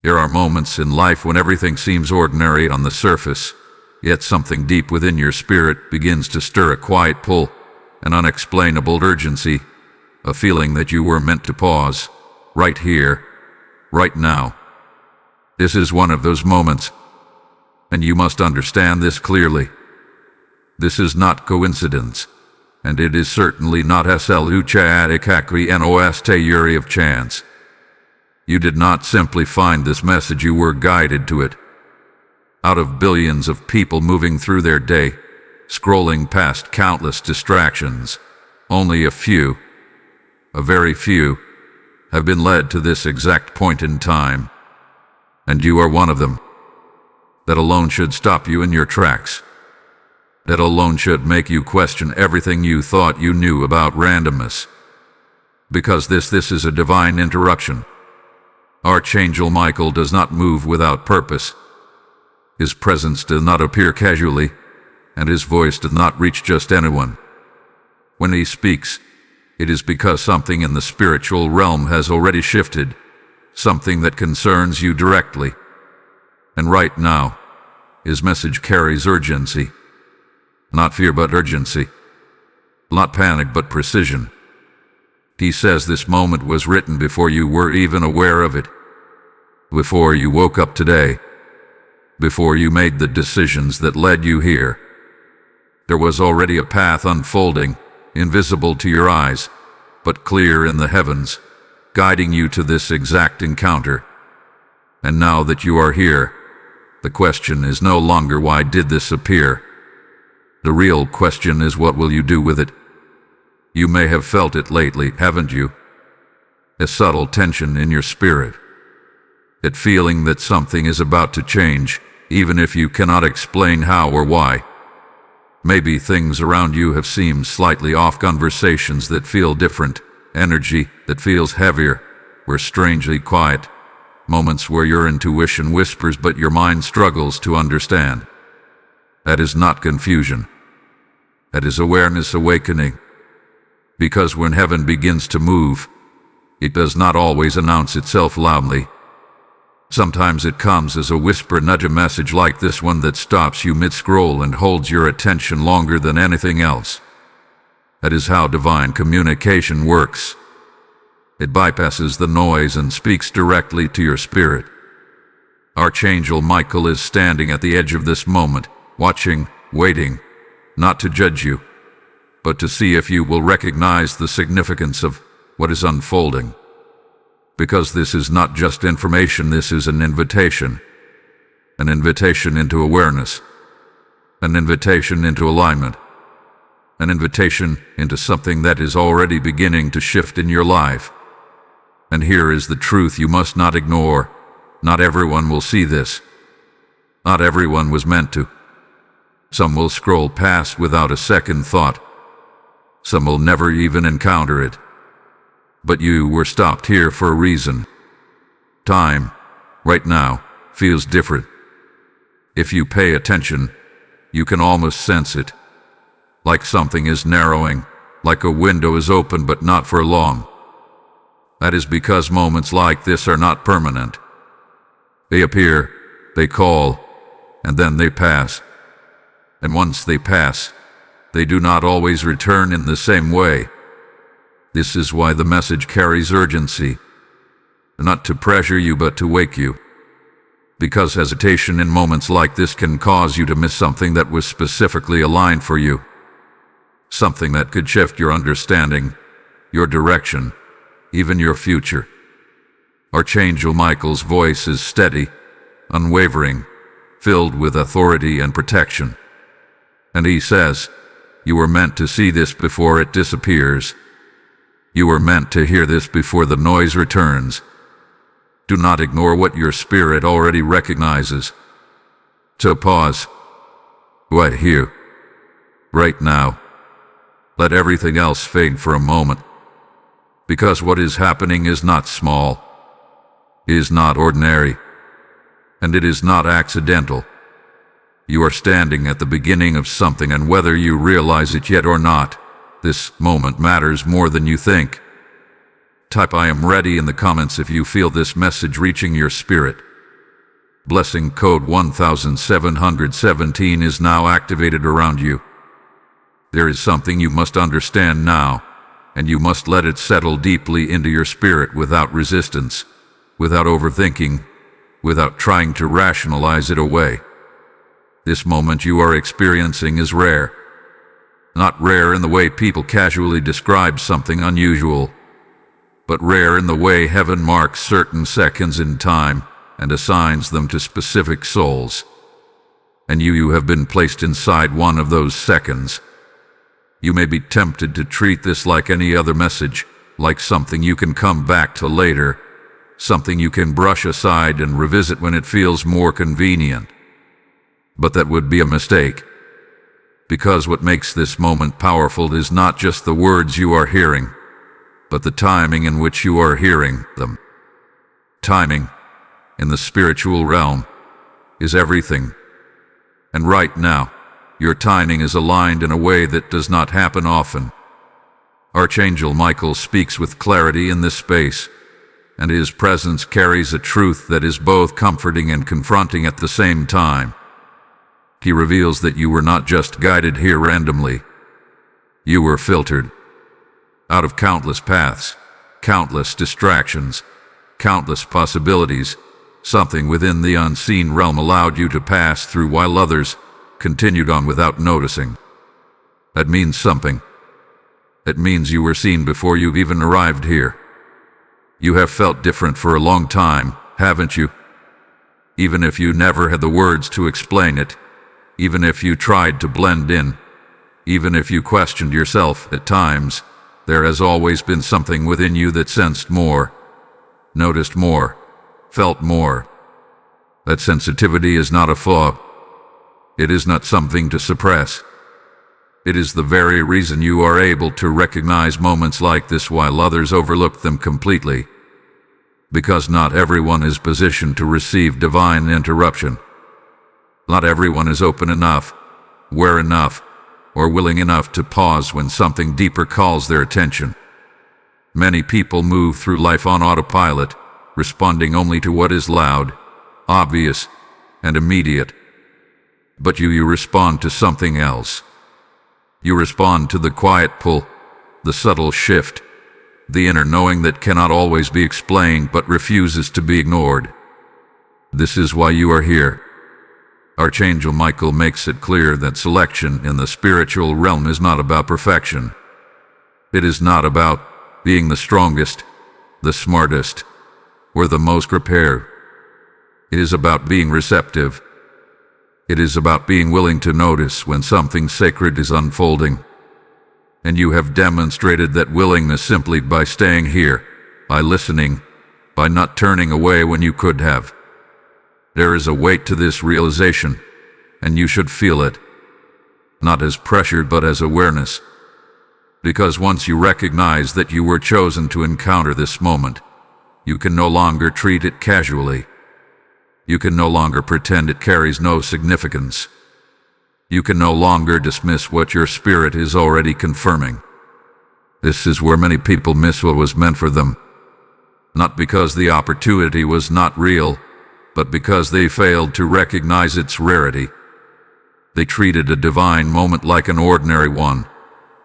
There are moments in life when everything seems ordinary on the surface, yet something deep within your spirit begins to stir a quiet pull, an unexplainable urgency, a feeling that you were meant to pause, right here, right now. This is one of those moments, and you must understand this clearly. This is not coincidence, and it is certainly not theory of chance. You did not simply find this message, you were guided to it. Out of billions of people moving through their day, scrolling past countless distractions, only a few, a very few, have been led to this exact point in time. And you are one of them. That alone should stop you in your tracks. That alone should make you question everything you thought you knew about randomness. Because this is a divine interruption. Archangel Michael does not move without purpose. His presence does not appear casually, and his voice does not reach just anyone. When he speaks, it is because something in the spiritual realm has already shifted, something that concerns you directly. And right now, his message carries urgency. Not fear but urgency. Not panic but precision. He says this moment was written before you were even aware of it. Before you woke up today. Before you made the decisions that led you here. There was already a path unfolding, invisible to your eyes, but clear in the heavens, guiding you to this exact encounter. And now that you are here, the question is no longer why did this appear? The real question is what will you do with it? You may have felt it lately, haven't you? A subtle tension in your spirit. That feeling that something is about to change, even if you cannot explain how or why. Maybe things around you have seemed slightly off, conversations that feel different, energy that feels heavier, or strangely quiet, moments where your intuition whispers but your mind struggles to understand. That is not confusion. That is awareness awakening. Because when heaven begins to move, it does not always announce itself loudly. Sometimes it comes as a whisper nudge, a message like this one that stops you mid-scroll and holds your attention longer than anything else. That is how divine communication works. It bypasses the noise and speaks directly to your spirit. Archangel Michael is standing at the edge of this moment, watching, waiting, not to judge you, but to see if you will recognize the significance of what is unfolding. Because this is not just information, this is an invitation. An invitation into awareness. An invitation into alignment. An invitation into something that is already beginning to shift in your life. And here is the truth you must not ignore. Not everyone will see this. Not everyone was meant to. Some will scroll past without a second thought. Some will never even encounter it. But you were stopped here for a reason. Time, right now, feels different. If you pay attention, you can almost sense it. Like something is narrowing, like a window is open but not for long. That is because moments like this are not permanent. They appear, they call, and then they pass. And once they pass, they do not always return in the same way. This is why the message carries urgency. Not to pressure you but to wake you. Because hesitation in moments like this can cause you to miss something that was specifically aligned for you. Something that could shift your understanding, your direction, even your future. Archangel Michael's voice is steady, unwavering, filled with authority and protection. And he says, you were meant to see this before it disappears. You were meant to hear this before the noise returns. Do not ignore what your spirit already recognizes. So pause. Right here. Right now. Let everything else fade for a moment. Because what is happening is not small. It is not ordinary. And it is not accidental. You are standing at the beginning of something, and whether you realize it yet or not, this moment matters more than you think. Type I am ready in the comments if you feel this message reaching your spirit. Blessing code 1717 is now activated around you. There is something you must understand now, and you must let it settle deeply into your spirit without resistance, without overthinking, without trying to rationalize it away. This moment you are experiencing is rare. Not rare in the way people casually describe something unusual, but rare in the way heaven marks certain seconds in time and assigns them to specific souls. And you have been placed inside one of those seconds. You may be tempted to treat this like any other message, like something you can come back to later, something you can brush aside and revisit when it feels more convenient. But that would be a mistake. Because what makes this moment powerful is not just the words you are hearing, but the timing in which you are hearing them. Timing, in the spiritual realm, is everything. And right now, your timing is aligned in a way that does not happen often. Archangel Michael speaks with clarity in this space, and his presence carries a truth that is both comforting and confronting at the same time. He reveals that you were not just guided here randomly. You were filtered. Out of countless paths, countless distractions, countless possibilities, something within the unseen realm allowed you to pass through while others continued on without noticing. That means something. It means you were seen before you've even arrived here. You have felt different for a long time, haven't you? Even if you never had the words to explain it, even if you tried to blend in, even if you questioned yourself at times, there has always been something within you that sensed more, noticed more, felt more. That sensitivity is not a flaw. It is not something to suppress. It is the very reason you are able to recognize moments like this while others overlook them completely. Because not everyone is positioned to receive divine interruption. Not everyone is open enough, aware enough, or willing enough to pause when something deeper calls their attention. Many people move through life on autopilot, responding only to what is loud, obvious, and immediate. But you respond to something else. You respond to the quiet pull, the subtle shift, the inner knowing that cannot always be explained but refuses to be ignored. This is why you are here. Archangel Michael makes it clear that selection in the spiritual realm is not about perfection. It is not about being the strongest, the smartest, or the most prepared. It is about being receptive. It is about being willing to notice when something sacred is unfolding. And you have demonstrated that willingness simply by staying here, by listening, by not turning away when you could have. There is a weight to this realization, and you should feel it, not as pressure but as awareness. Because once you recognize that you were chosen to encounter this moment, you can no longer treat it casually. You can no longer pretend it carries no significance. You can no longer dismiss what your spirit is already confirming. This is where many people miss what was meant for them. Not because the opportunity was not real, but because they failed to recognize its rarity. They treated a divine moment like an ordinary one,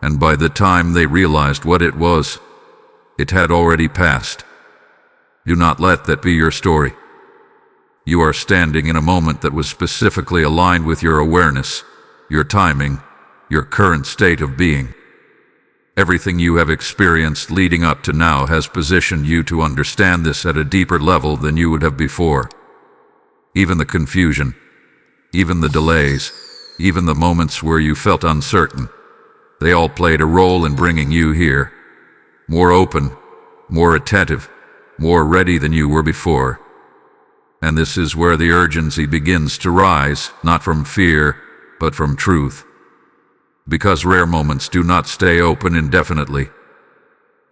and by the time they realized what it was, it had already passed. Do not let that be your story. You are standing in a moment that was specifically aligned with your awareness, your timing, your current state of being. Everything you have experienced leading up to now has positioned you to understand this at a deeper level than you would have before. Even the confusion, even the delays, even the moments where you felt uncertain, they all played a role in bringing you here. More open, more attentive, more ready than you were before. And this is where the urgency begins to rise, not from fear, but from truth. Because rare moments do not stay open indefinitely.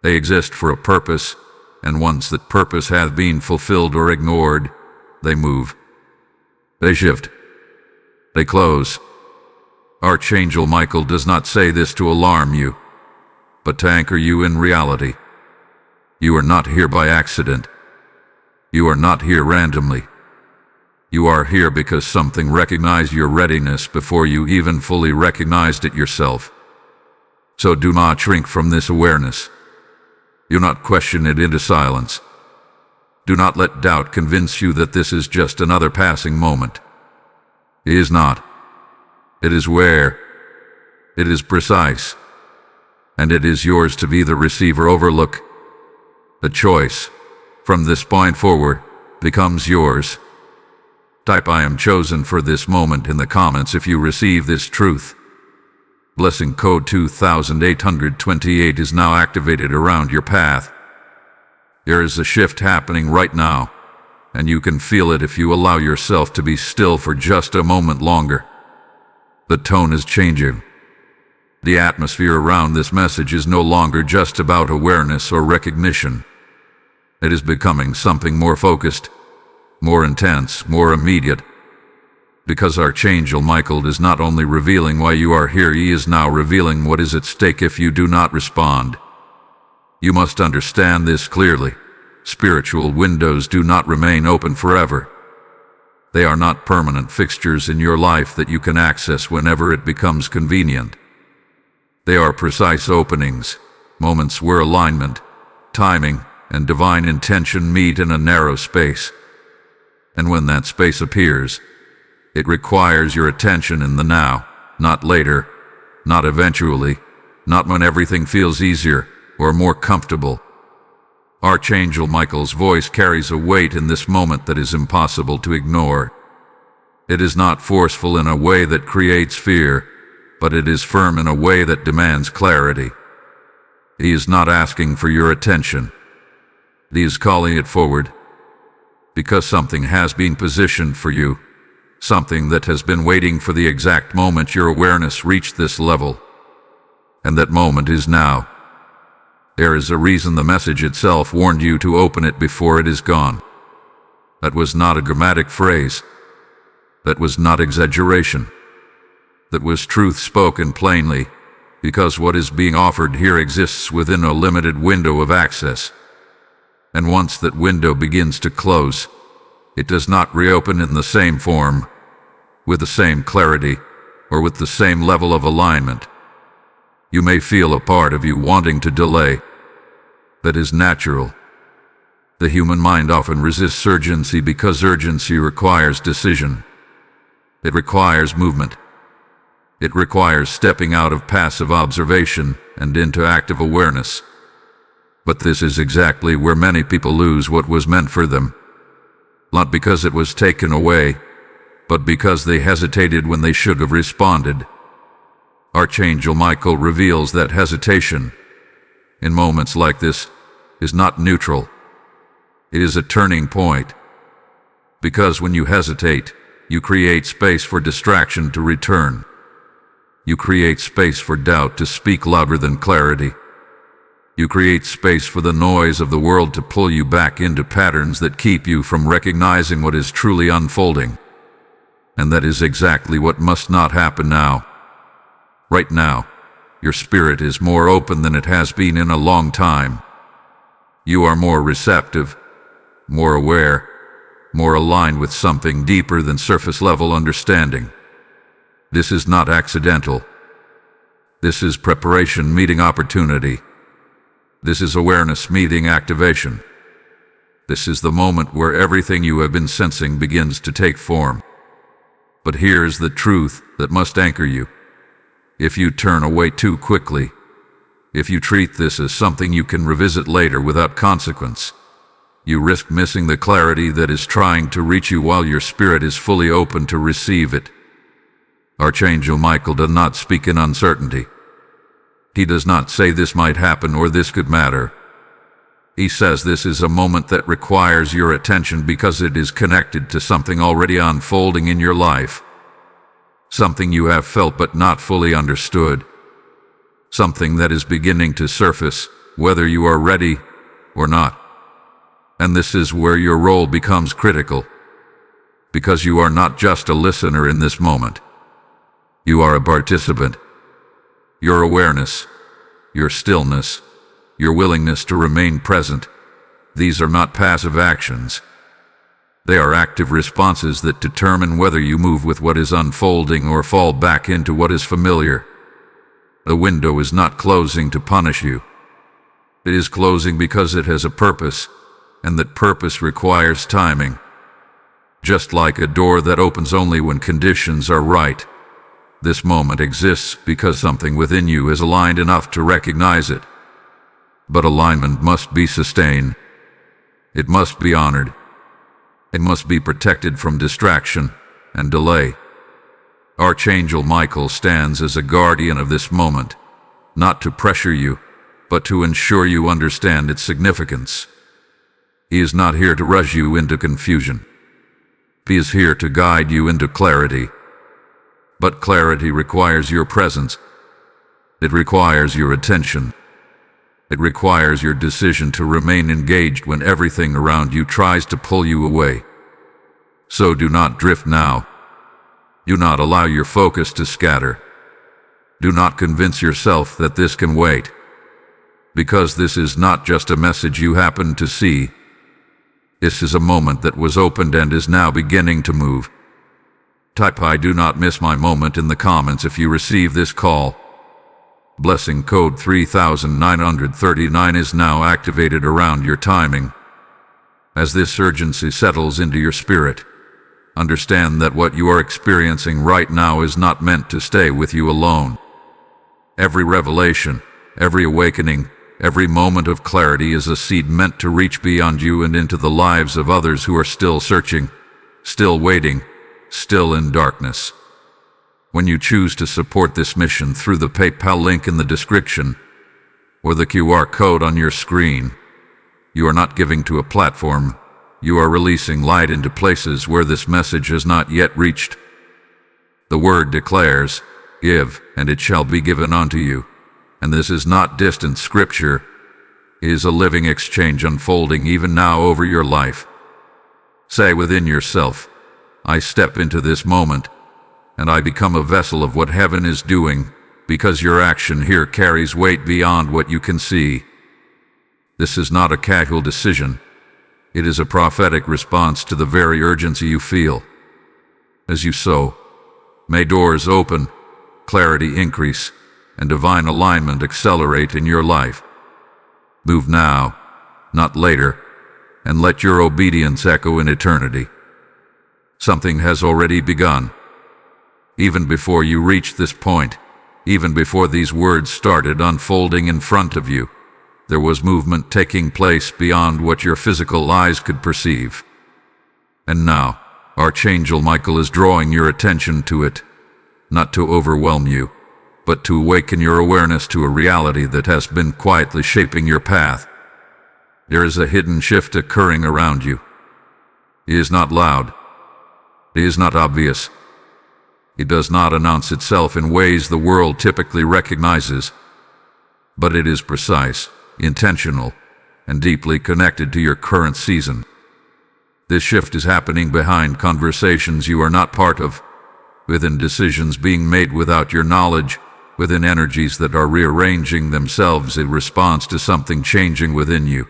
They exist for a purpose, and once that purpose has been fulfilled or ignored, they move. They shift. They close. Archangel Michael does not say this to alarm you, but to anchor you in reality. You are not here by accident. You are not here randomly. You are here because something recognized your readiness before you even fully recognized it yourself. So do not shrink from this awareness. Do not question it into silence. Do not let doubt convince you that this is just another passing moment. It is not. It is where. It is precise. And it is yours to be the receiver. Overlook. The choice, from this point forward, becomes yours. Type "I am chosen for this moment" in the comments if you receive this truth. Blessing code 2828 is now activated around your path. There is a shift happening right now, and you can feel it if you allow yourself to be still for just a moment longer. The tone is changing. The atmosphere around this message is no longer just about awareness or recognition. It is becoming something more focused, more intense, more immediate. Because Archangel Michael is not only revealing why you are here, he is now revealing what is at stake if you do not respond. You must understand this clearly. Spiritual windows do not remain open forever. They are not permanent fixtures in your life that you can access whenever it becomes convenient. They are precise openings, moments where alignment, timing, and divine intention meet in a narrow space. And when that space appears, it requires your attention in the now, not later, not eventually, not when everything feels easier or more comfortable. Archangel Michael's voice carries a weight in this moment that is impossible to ignore. It is not forceful in a way that creates fear, but it is firm in a way that demands clarity. He is not asking for your attention. He is calling it forward, because something has been positioned for you. Something that has been waiting for the exact moment your awareness reached this level. And that moment is now. There is a reason the message itself warned you to open it before it is gone. That was not a grammatic phrase. That was not exaggeration. That was truth spoken plainly, because what is being offered here exists within a limited window of access. And once that window begins to close, it does not reopen in the same form, with the same clarity, or with the same level of alignment. You may feel a part of you wanting to delay. That is natural. The human mind often resists urgency because urgency requires decision. It requires movement. It requires stepping out of passive observation and into active awareness. But this is exactly where many people lose what was meant for them. Not because it was taken away, but because they hesitated when they should have responded. Archangel Michael reveals that hesitation, in moments like this, is not neutral. It is a turning point. Because when you hesitate, you create space for distraction to return. You create space for doubt to speak louder than clarity. You create space for the noise of the world to pull you back into patterns that keep you from recognizing what is truly unfolding. And that is exactly what must not happen now. Right now, your spirit is more open than it has been in a long time. You are more receptive, more aware, more aligned with something deeper than surface-level understanding. This is not accidental. This is preparation meeting opportunity. This is awareness meeting activation. This is the moment where everything you have been sensing begins to take form. But here's the truth that must anchor you. If you turn away too quickly, if you treat this as something you can revisit later without consequence, you risk missing the clarity that is trying to reach you while your spirit is fully open to receive it. Archangel Michael does not speak in uncertainty. He does not say this might happen or this could matter. He says this is a moment that requires your attention because it is connected to something already unfolding in your life. Something you have felt but not fully understood. Something that is beginning to surface, whether you are ready or not. And this is where your role becomes critical. Because you are not just a listener in this moment. You are a participant. Your awareness, your stillness, your willingness to remain present, these are not passive actions. They are active responses that determine whether you move with what is unfolding or fall back into what is familiar. The window is not closing to punish you. It is closing because it has a purpose, and that purpose requires timing. Just like a door that opens only when conditions are right, this moment exists because something within you is aligned enough to recognize it. But alignment must be sustained. It must be honored. It must be protected from distraction and delay. Archangel Michael stands as a guardian of this moment, not to pressure you, but to ensure you understand its significance. He is not here to rush you into confusion. He is here to guide you into clarity. But clarity requires your presence. It requires your attention. It requires your decision to remain engaged when everything around you tries to pull you away. So do not drift now. Do not allow your focus to scatter. Do not convince yourself that this can wait. Because this is not just a message you happen to see. This is a moment that was opened and is now beginning to move. Type "I do not miss my moment" in the comments if you receive this call. Blessing code 3939 is now activated around your timing. As this urgency settles into your spirit, understand that what you are experiencing right now is not meant to stay with you alone. Every revelation, every awakening, every moment of clarity is a seed meant to reach beyond you and into the lives of others who are still searching, still waiting, still in darkness. When you choose to support this mission through the PayPal link in the description or the QR code on your screen, you are not giving to a platform. You are releasing light into places where this message has not yet reached. The word declares, "Give, and it shall be given unto you." And this is not distant scripture. It is a living exchange unfolding even now over your life. Say within yourself, "I step into this moment, and I become a vessel of what heaven is doing, because your action here carries weight beyond what you can see." This is not a casual decision. It is a prophetic response to the very urgency you feel. As you sow, may doors open, clarity increase, and divine alignment accelerate in your life. Move now, not later, and let your obedience echo in eternity. Something has already begun. Even before you reached this point, even before these words started unfolding in front of you, there was movement taking place beyond what your physical eyes could perceive. And now, Archangel Michael is drawing your attention to it, not to overwhelm you, but to awaken your awareness to a reality that has been quietly shaping your path. There is a hidden shift occurring around you. It is not loud. It is not obvious. It does not announce itself in ways the world typically recognizes, but it is precise, intentional, and deeply connected to your current season. This shift is happening behind conversations you are not part of, within decisions being made without your knowledge, within energies that are rearranging themselves in response to something changing within you.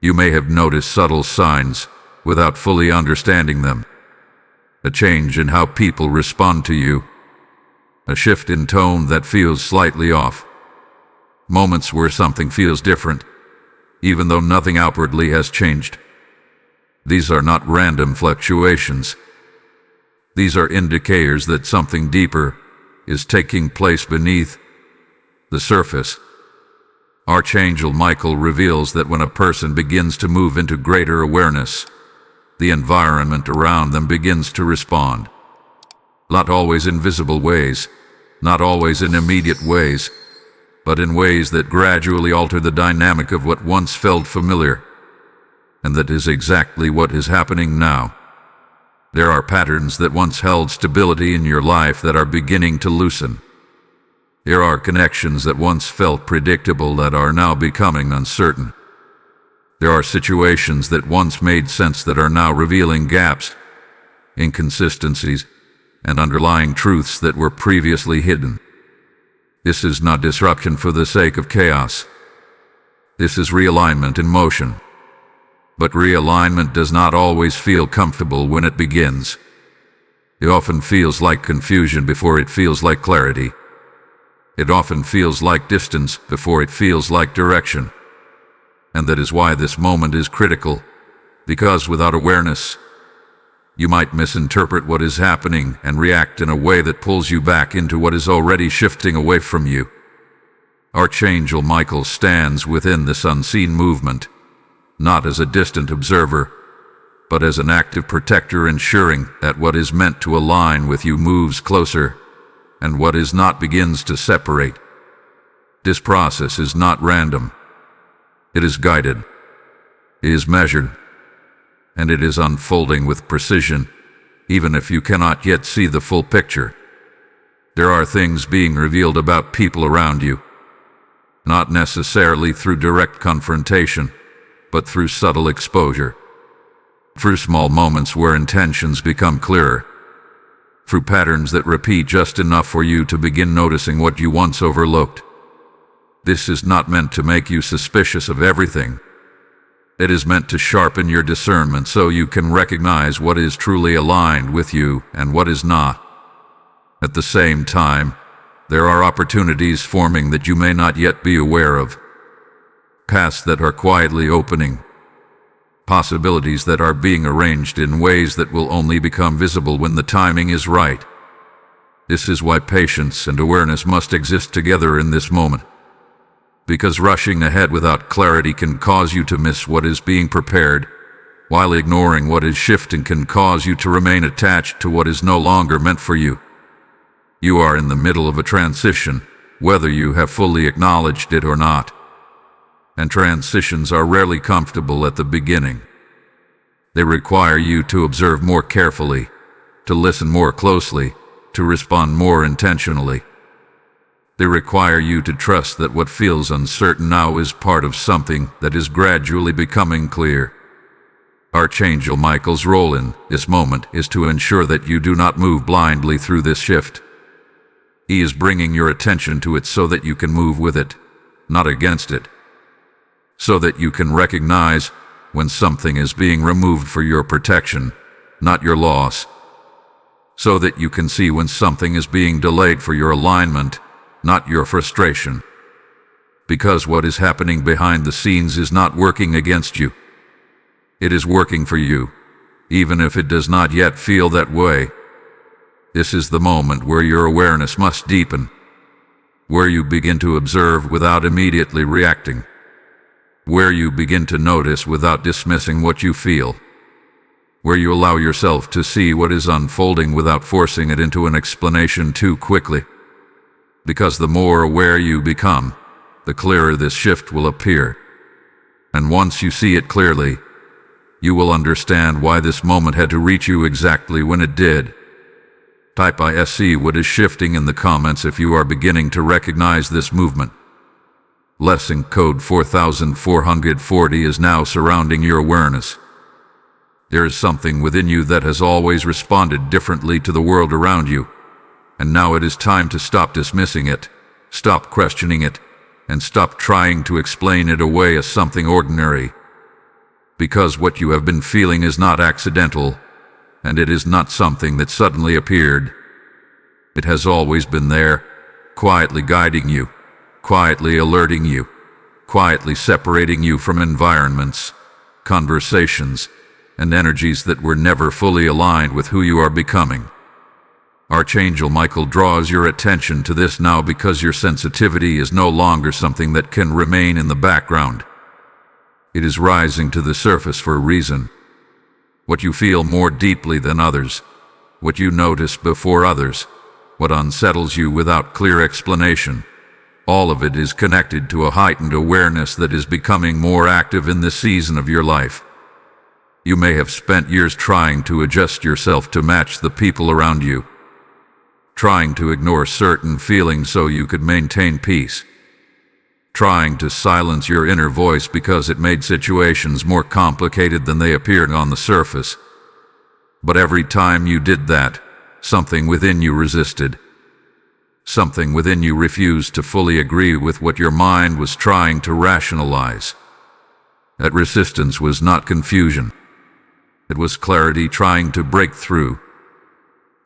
You may have noticed subtle signs without fully understanding them. A change in how people respond to you. A shift in tone that feels slightly off. Moments where something feels different, even though nothing outwardly has changed. These are not random fluctuations. These are indicators that something deeper is taking place beneath the surface. Archangel Michael reveals that when a person begins to move into greater awareness, the environment around them begins to respond. Not always in visible ways, not always in immediate ways, but in ways that gradually alter the dynamic of what once felt familiar. And that is exactly what is happening now. There are patterns that once held stability in your life that are beginning to loosen. There are connections that once felt predictable that are now becoming uncertain. There are situations that once made sense that are now revealing gaps, inconsistencies, and underlying truths that were previously hidden. This is not disruption for the sake of chaos. This is realignment in motion. But realignment does not always feel comfortable when it begins. It often feels like confusion before it feels like clarity. It often feels like distance before it feels like direction. And that is why this moment is critical, because without awareness, you might misinterpret what is happening and react in a way that pulls you back into what is already shifting away from you. Archangel Michael stands within this unseen movement, not as a distant observer, but as an active protector, ensuring that what is meant to align with you moves closer, and what is not begins to separate. This process is not random. It is guided. It is measured. And it is unfolding with precision, even if you cannot yet see the full picture. There are things being revealed about people around you, not necessarily through direct confrontation, but through subtle exposure, through small moments where intentions become clearer, through patterns that repeat just enough for you to begin noticing what you once overlooked. This is not meant to make you suspicious of everything. It is meant to sharpen your discernment so you can recognize what is truly aligned with you and what is not. At the same time, there are opportunities forming that you may not yet be aware of, paths that are quietly opening, possibilities that are being arranged in ways that will only become visible when the timing is right. This is why patience and awareness must exist together in this moment. Because rushing ahead without clarity can cause you to miss what is being prepared, while ignoring what is shifting can cause you to remain attached to what is no longer meant for you. You are in the middle of a transition, whether you have fully acknowledged it or not. And transitions are rarely comfortable at the beginning. They require you to observe more carefully, to listen more closely, to respond more intentionally. They require you to trust that what feels uncertain now is part of something that is gradually becoming clear. Archangel Michael's role in this moment is to ensure that you do not move blindly through this shift. He is bringing your attention to it so that you can move with it, not against it. So that you can recognize when something is being removed for your protection, not your loss. So that you can see when something is being delayed for your alignment, not your frustration. Because what is happening behind the scenes is not working against you. It is working for you, even if it does not yet feel that way. This is the moment where your awareness must deepen, where you begin to observe without immediately reacting, where you begin to notice without dismissing what you feel, where you allow yourself to see what is unfolding without forcing it into an explanation too quickly. Because the more aware you become, the clearer this shift will appear. And once you see it clearly, you will understand why this moment had to reach you exactly when it did. Type I see what is shifting in the comments if you are beginning to recognize this movement. Lesson code 4440 is now surrounding your awareness. There is something within you that has always responded differently to the world around you. And now it is time to stop dismissing it, stop questioning it, and stop trying to explain it away as something ordinary. Because what you have been feeling is not accidental, and it is not something that suddenly appeared. It has always been there, quietly guiding you, quietly alerting you, quietly separating you from environments, conversations, and energies that were never fully aligned with who you are becoming. Archangel Michael draws your attention to this now because your sensitivity is no longer something that can remain in the background. It is rising to the surface for a reason. What you feel more deeply than others, what you notice before others, what unsettles you without clear explanation, all of it is connected to a heightened awareness that is becoming more active in this season of your life. You may have spent years trying to adjust yourself to match the people around you, trying to ignore certain feelings so you could maintain peace, trying to silence your inner voice because it made situations more complicated than they appeared on the surface. But every time you did that, something within you resisted. Something within you refused to fully agree with what your mind was trying to rationalize. That resistance was not confusion. It was clarity trying to break through.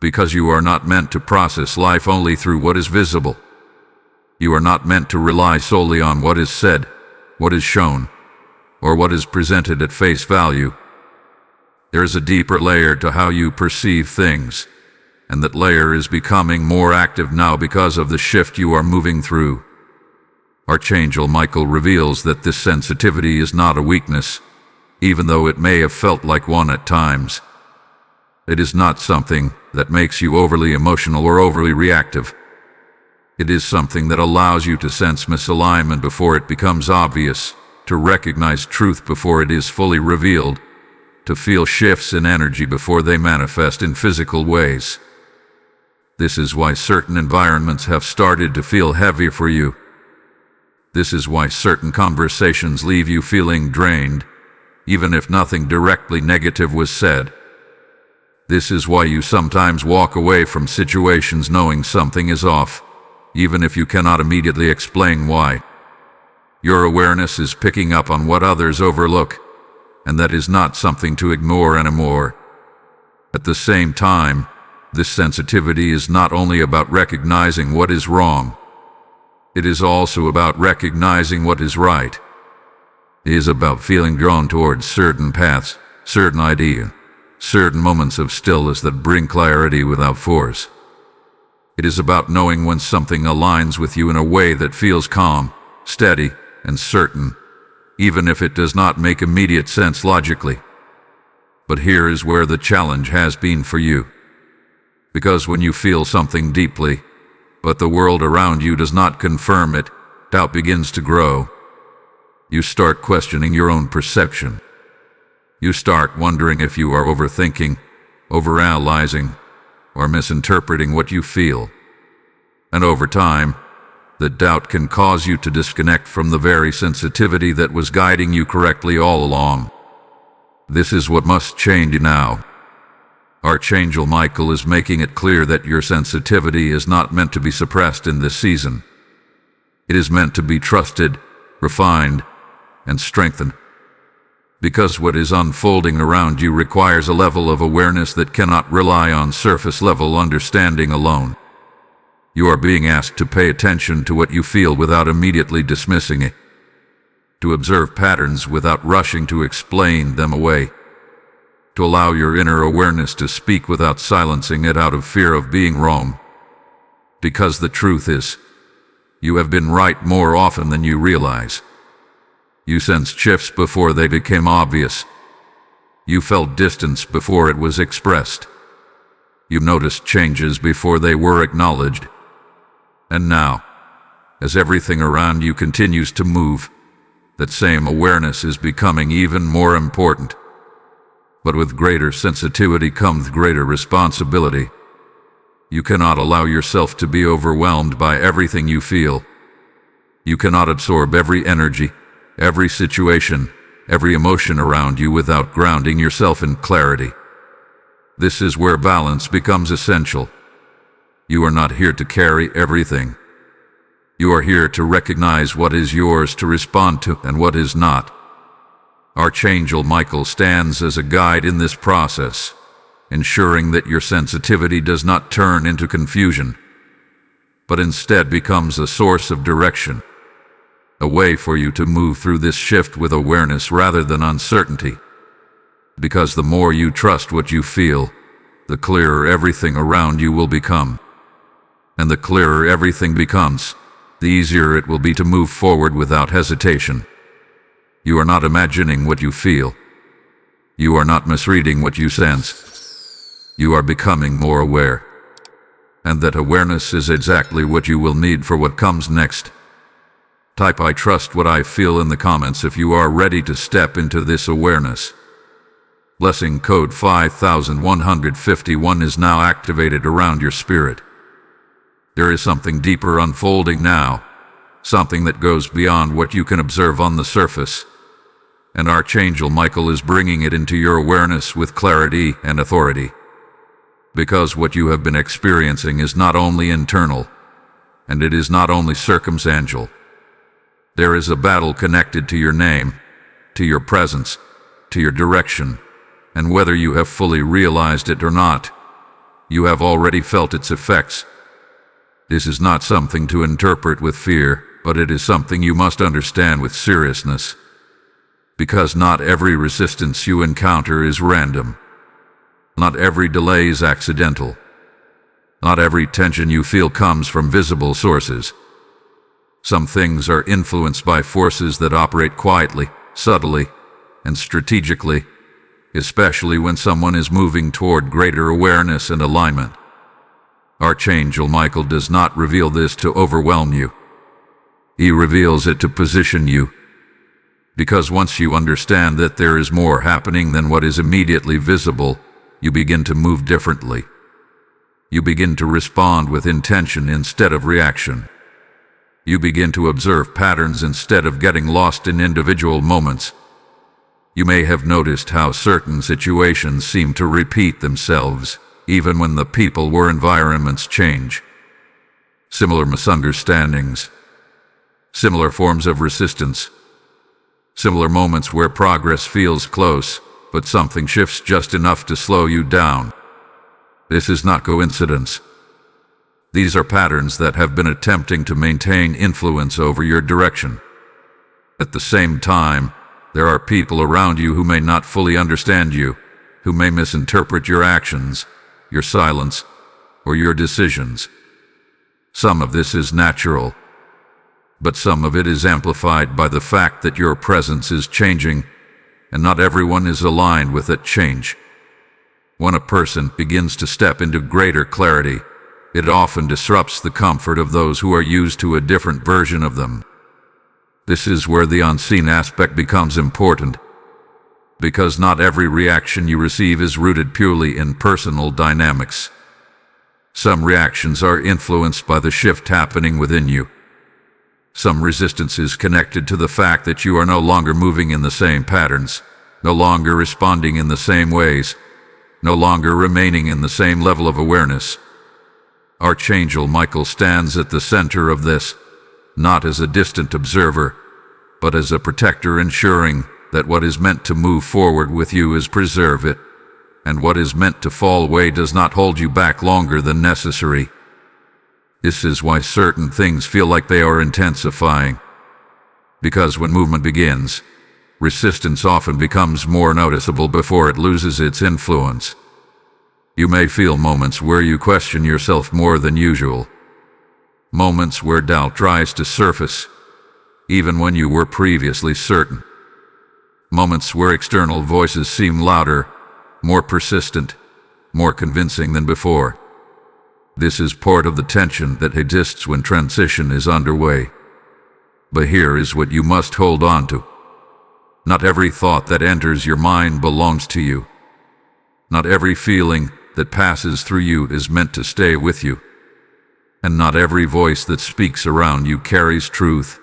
Because you are not meant to process life only through what is visible. You are not meant to rely solely on what is said, what is shown, or what is presented at face value. There is a deeper layer to how you perceive things, and that layer is becoming more active now because of the shift you are moving through. Archangel Michael reveals that this sensitivity is not a weakness, even though it may have felt like one at times. It is not something that makes you overly emotional or overly reactive. It is something that allows you to sense misalignment before it becomes obvious, to recognize truth before it is fully revealed, to feel shifts in energy before they manifest in physical ways. This is why certain environments have started to feel heavy for you. This is why certain conversations leave you feeling drained, even if nothing directly negative was said. This is why you sometimes walk away from situations knowing something is off, even if you cannot immediately explain why. Your awareness is picking up on what others overlook, and that is not something to ignore anymore. At the same time, this sensitivity is not only about recognizing what is wrong, it is also about recognizing what is right. It is about feeling drawn towards certain paths, certain ideas, certain moments of stillness that bring clarity without force. It is about knowing when something aligns with you in a way that feels calm, steady, and certain, even if it does not make immediate sense logically. But here is where the challenge has been for you. Because when you feel something deeply, but the world around you does not confirm it, doubt begins to grow. You start questioning your own perception. You start wondering if you are overthinking, overanalyzing, or misinterpreting what you feel. And over time, the doubt can cause you to disconnect from the very sensitivity that was guiding you correctly all along. This is what must change now. Archangel Michael is making it clear that your sensitivity is not meant to be suppressed in this season. It is meant to be trusted, refined, and strengthened. Because what is unfolding around you requires a level of awareness that cannot rely on surface-level understanding alone. You are being asked to pay attention to what you feel without immediately dismissing it, to observe patterns without rushing to explain them away, to allow your inner awareness to speak without silencing it out of fear of being wrong. Because the truth is, you have been right more often than you realize. You sensed shifts before they became obvious. You felt distance before it was expressed. You noticed changes before they were acknowledged. And now, as everything around you continues to move, that same awareness is becoming even more important. But with greater sensitivity comes greater responsibility. You cannot allow yourself to be overwhelmed by everything you feel. You cannot absorb every energy, every situation, every emotion around you without grounding yourself in clarity. This is where balance becomes essential. You are not here to carry everything. You are here to recognize what is yours to respond to and what is not. Archangel Michael stands as a guide in this process, ensuring that your sensitivity does not turn into confusion, but instead becomes a source of direction. A way for you to move through this shift with awareness rather than uncertainty. Because the more you trust what you feel, the clearer everything around you will become. And the clearer everything becomes, the easier it will be to move forward without hesitation. You are not imagining what you feel. You are not misreading what you sense. You are becoming more aware. And that awareness is exactly what you will need for what comes next. Type "I trust what I feel" in the comments if you are ready to step into this awareness. Blessing code 5151 is now activated around your spirit. There is something deeper unfolding now, something that goes beyond what you can observe on the surface. And Archangel Michael is bringing it into your awareness with clarity and authority. Because what you have been experiencing is not only internal, and it is not only circumstantial. There is a battle connected to your name, to your presence, to your direction, and whether you have fully realized it or not, you have already felt its effects. This is not something to interpret with fear, but it is something you must understand with seriousness. Because not every resistance you encounter is random. Not every delay is accidental. Not every tension you feel comes from visible sources. Some things are influenced by forces that operate quietly, subtly, and strategically, especially when someone is moving toward greater awareness and alignment. Archangel Michael does not reveal this to overwhelm you. He reveals it to position you. Because once you understand that there is more happening than what is immediately visible, you begin to move differently. You begin to respond with intention instead of reaction. You begin to observe patterns instead of getting lost in individual moments. You may have noticed how certain situations seem to repeat themselves, even when the people or environments change. Similar misunderstandings, similar forms of resistance, similar moments where progress feels close, but something shifts just enough to slow you down. This is not coincidence. These are patterns that have been attempting to maintain influence over your direction. At the same time, there are people around you who may not fully understand you, who may misinterpret your actions, your silence, or your decisions. Some of this is natural, but some of it is amplified by the fact that your presence is changing, and not everyone is aligned with that change. When a person begins to step into greater clarity, it often disrupts the comfort of those who are used to a different version of them. This is where the unseen aspect becomes important, because not every reaction you receive is rooted purely in personal dynamics. Some reactions are influenced by the shift happening within you. Some resistance is connected to the fact that you are no longer moving in the same patterns, no longer responding in the same ways, no longer remaining in the same level of awareness. Archangel Michael stands at the center of this, not as a distant observer, but as a protector, ensuring that what is meant to move forward with you is preserve it, and what is meant to fall away does not hold you back longer than necessary. This is why certain things feel like they are intensifying. Because when movement begins, resistance often becomes more noticeable before it loses its influence. You may feel moments where you question yourself more than usual. Moments where doubt tries to surface, even when you were previously certain. Moments where external voices seem louder, more persistent, more convincing than before. This is part of the tension that exists when transition is underway. But here is what you must hold on to. Not every thought that enters your mind belongs to you. Not every feeling that passes through you is meant to stay with you. And not every voice that speaks around you carries truth.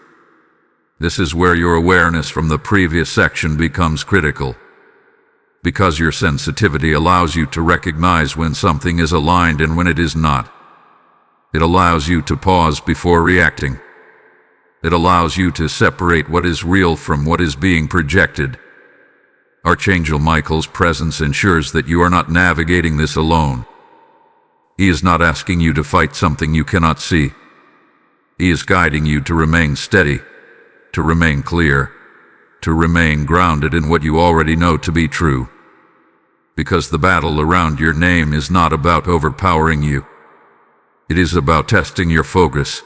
This is where your awareness from the previous section becomes critical. Because your sensitivity allows you to recognize when something is aligned and when it is not. It allows you to pause before reacting. It allows you to separate what is real from what is being projected. Archangel Michael's presence ensures that you are not navigating this alone. He is not asking you to fight something you cannot see. He is guiding you to remain steady, to remain clear, to remain grounded in what you already know to be true. Because the battle around your name is not about overpowering you. It is about testing your focus.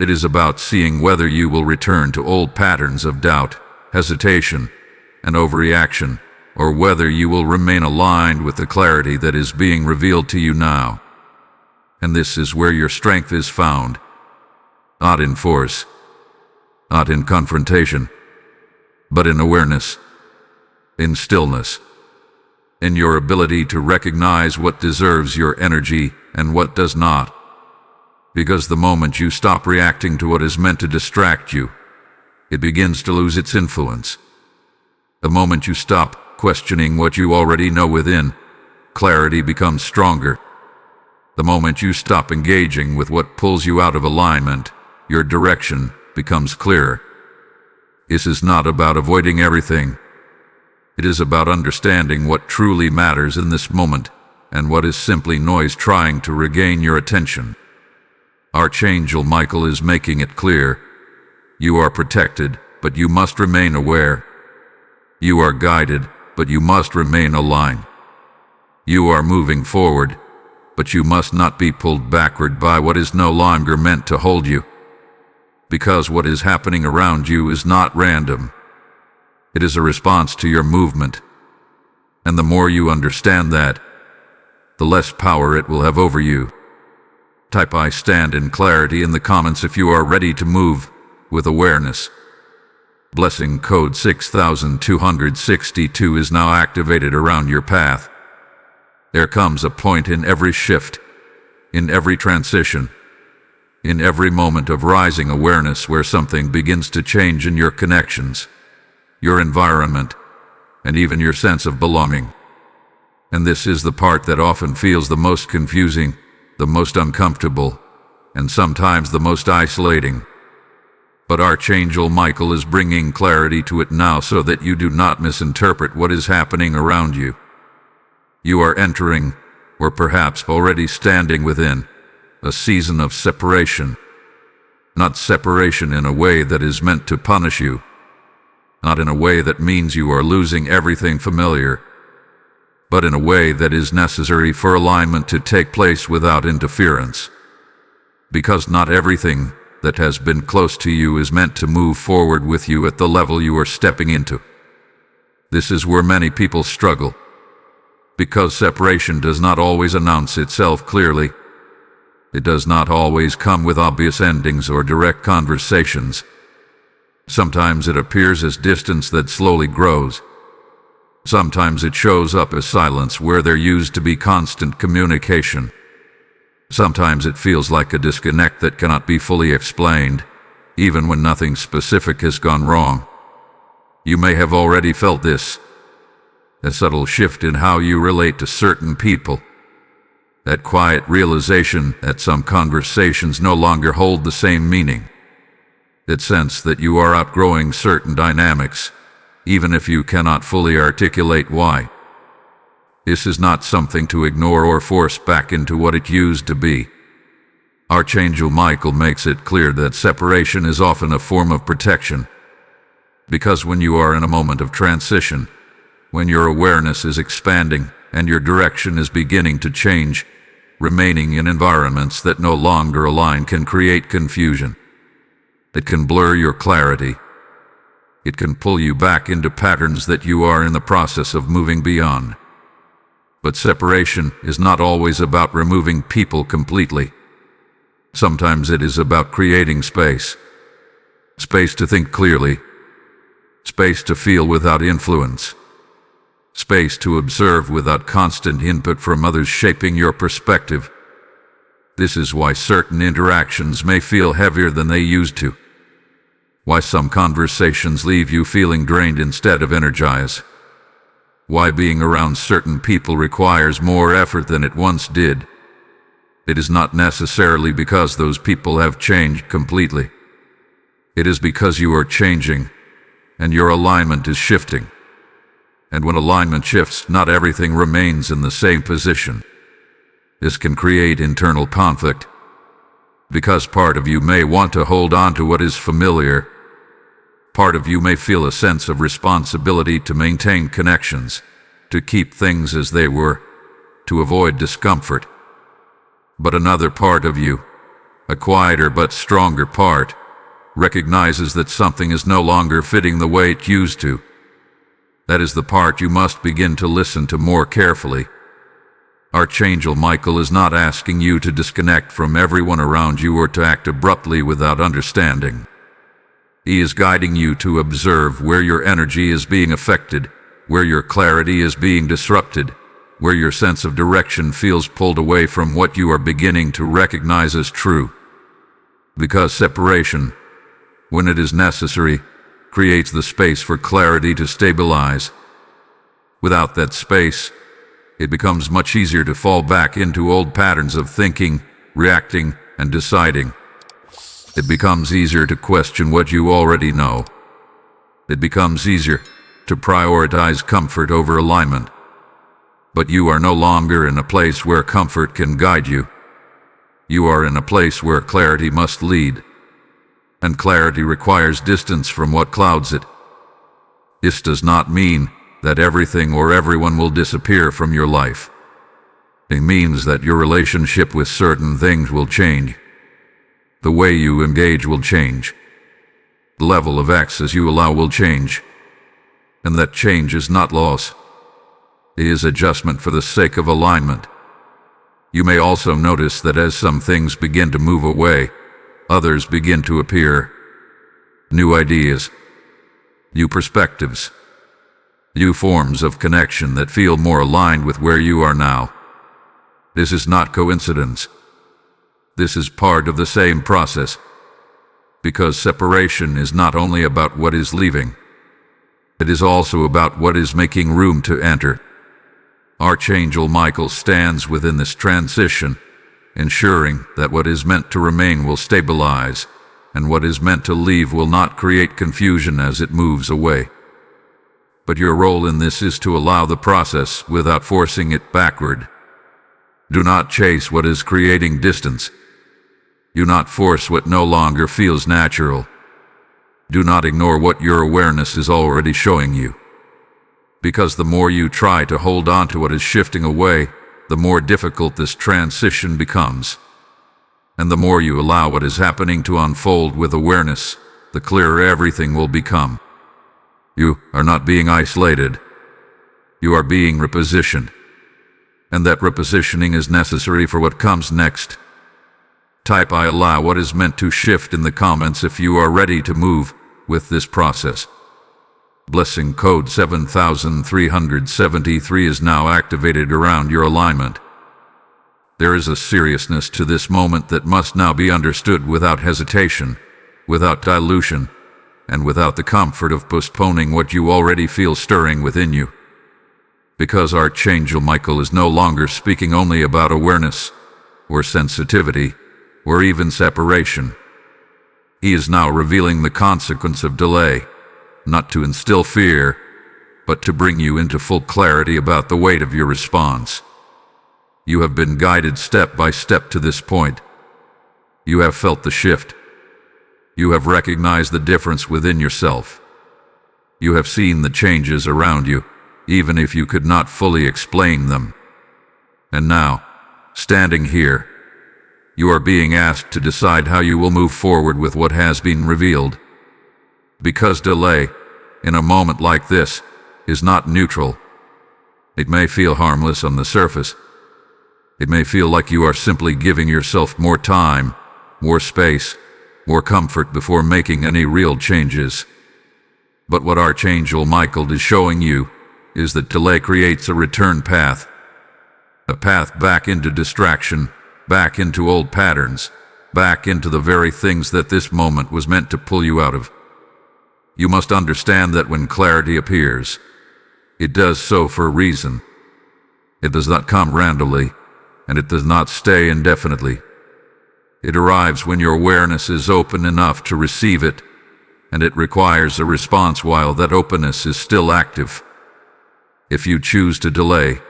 It is about seeing whether you will return to old patterns of doubt, hesitation, and overreaction, or whether you will remain aligned with the clarity that is being revealed to you now. And this is where your strength is found. Not in force, not in confrontation, but in awareness, in stillness, in your ability to recognize what deserves your energy and what does not. Because the moment you stop reacting to what is meant to distract you, it begins to lose its influence. The moment you stop questioning what you already know within, clarity becomes stronger. The moment you stop engaging with what pulls you out of alignment, your direction becomes clearer. This is not about avoiding everything. It is about understanding what truly matters in this moment and what is simply noise trying to regain your attention. Archangel Michael is making it clear. You are protected, but you must remain aware. You are guided, but you must remain aligned. You are moving forward, but you must not be pulled backward by what is no longer meant to hold you. Because what is happening around you is not random. It is a response to your movement. And the more you understand that, the less power it will have over you. Type "I stand in clarity" in the comments if you are ready to move with awareness. Blessing code 6262 is now activated around your path. There comes a point in every shift, in every transition, in every moment of rising awareness where something begins to change in your connections, your environment, and even your sense of belonging. And this is the part that often feels the most confusing, the most uncomfortable, and sometimes the most isolating. But Archangel Michael is bringing clarity to it now so that you do not misinterpret what is happening around you. You are entering, or perhaps already standing within, a season of separation. Not separation in a way that is meant to punish you. Not in a way that means you are losing everything familiar, but in a way that is necessary for alignment to take place without interference. Because not everything that has been close to you is meant to move forward with you at the level you are stepping into. This is where many people struggle. Because separation does not always announce itself clearly. It does not always come with obvious endings or direct conversations. Sometimes it appears as distance that slowly grows. Sometimes it shows up as silence where there used to be constant communication. Sometimes it feels like a disconnect that cannot be fully explained, even when nothing specific has gone wrong. You may have already felt this. A subtle shift in how you relate to certain people. That quiet realization that some conversations no longer hold the same meaning. That sense that you are outgrowing certain dynamics, even if you cannot fully articulate why. This is not something to ignore or force back into what it used to be. Archangel Michael makes it clear that separation is often a form of protection. Because when you are in a moment of transition, when your awareness is expanding and your direction is beginning to change, remaining in environments that no longer align can create confusion. It can blur your clarity. It can pull you back into patterns that you are in the process of moving beyond. But separation is not always about removing people completely. Sometimes it is about creating space. Space to think clearly. Space to feel without influence. Space to observe without constant input from others shaping your perspective. This is why certain interactions may feel heavier than they used to. Why some conversations leave you feeling drained instead of energized. Why being around certain people requires more effort than it once did. It is not necessarily because those people have changed completely. It is because you are changing, and your alignment is shifting. And when alignment shifts, not everything remains in the same position. This can create internal conflict. Because part of you may want to hold on to what is familiar. Part of you may feel a sense of responsibility to maintain connections, to keep things as they were, to avoid discomfort. But another part of you, a quieter but stronger part, recognizes that something is no longer fitting the way it used to. That is the part you must begin to listen to more carefully. Archangel Michael is not asking you to disconnect from everyone around you or to act abruptly without understanding. He is guiding you to observe where your energy is being affected, where your clarity is being disrupted, where your sense of direction feels pulled away from what you are beginning to recognize as true. Because separation, when it is necessary, creates the space for clarity to stabilize. Without that space, it becomes much easier to fall back into old patterns of thinking, reacting, and deciding. It becomes easier to question what you already know. It becomes easier to prioritize comfort over alignment. But you are no longer in a place where comfort can guide you. You are in a place where clarity must lead. And clarity requires distance from what clouds it. This does not mean that everything or everyone will disappear from your life. It means that your relationship with certain things will change. The way you engage will change. The level of access you allow will change. And that change is not loss. It is adjustment for the sake of alignment. You may also notice that as some things begin to move away, others begin to appear. New ideas, new perspectives, new forms of connection that feel more aligned with where you are now. This is not coincidence. This is part of the same process. Because separation is not only about what is leaving, it is also about what is making room to enter. Archangel Michael stands within this transition, ensuring that what is meant to remain will stabilize, and what is meant to leave will not create confusion as it moves away. But your role in this is to allow the process without forcing it backward. Do not chase what is creating distance. Do not force what no longer feels natural. Do not ignore what your awareness is already showing you. Because the more you try to hold on to what is shifting away, the more difficult this transition becomes. And the more you allow what is happening to unfold with awareness, the clearer everything will become. You are not being isolated. You are being repositioned. And that repositioning is necessary for what comes next. Type "I allow what is meant to shift" in the comments if you are ready to move with this process. Blessing code 7373 is now activated around your alignment. There is a seriousness to this moment that must now be understood without hesitation, without dilution, and without the comfort of postponing what you already feel stirring within you. Because Archangel Michael is no longer speaking only about awareness, or sensitivity, or even separation. He is now revealing the consequence of delay, not to instill fear, but to bring you into full clarity about the weight of your response. You have been guided step by step to this point. You have felt the shift. You have recognized the difference within yourself. You have seen the changes around you, even if you could not fully explain them. And now, standing here, you are being asked to decide how you will move forward with what has been revealed. Because delay, in a moment like this, is not neutral. It may feel harmless on the surface. It may feel like you are simply giving yourself more time, more space, more comfort before making any real changes. But what Archangel Michael is showing you is that delay creates a return path. A path back into distraction, back into old patterns, back into the very things that this moment was meant to pull you out of. You must understand that when clarity appears, it does so for a reason. It does not come randomly, and it does not stay indefinitely. It arrives when your awareness is open enough to receive it, and it requires a response while that openness is still active. If you choose to delay,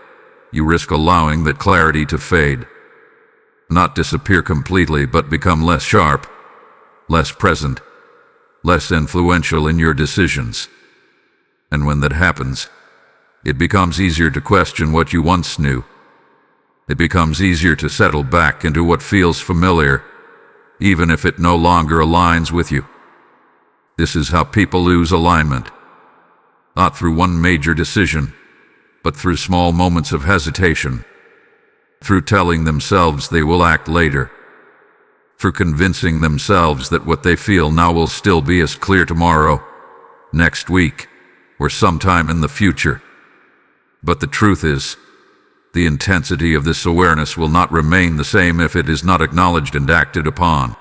you risk allowing that clarity to fade. Not disappear completely, but become less sharp, less present, less influential in your decisions. And when that happens, it becomes easier to question what you once knew. It becomes easier to settle back into what feels familiar, even if it no longer aligns with you. This is how people lose alignment. Not through one major decision, but through small moments of hesitation. Through telling themselves they will act later. Through convincing themselves that what they feel now will still be as clear tomorrow, next week, or sometime in the future. But the truth is, the intensity of this awareness will not remain the same if it is not acknowledged and acted upon.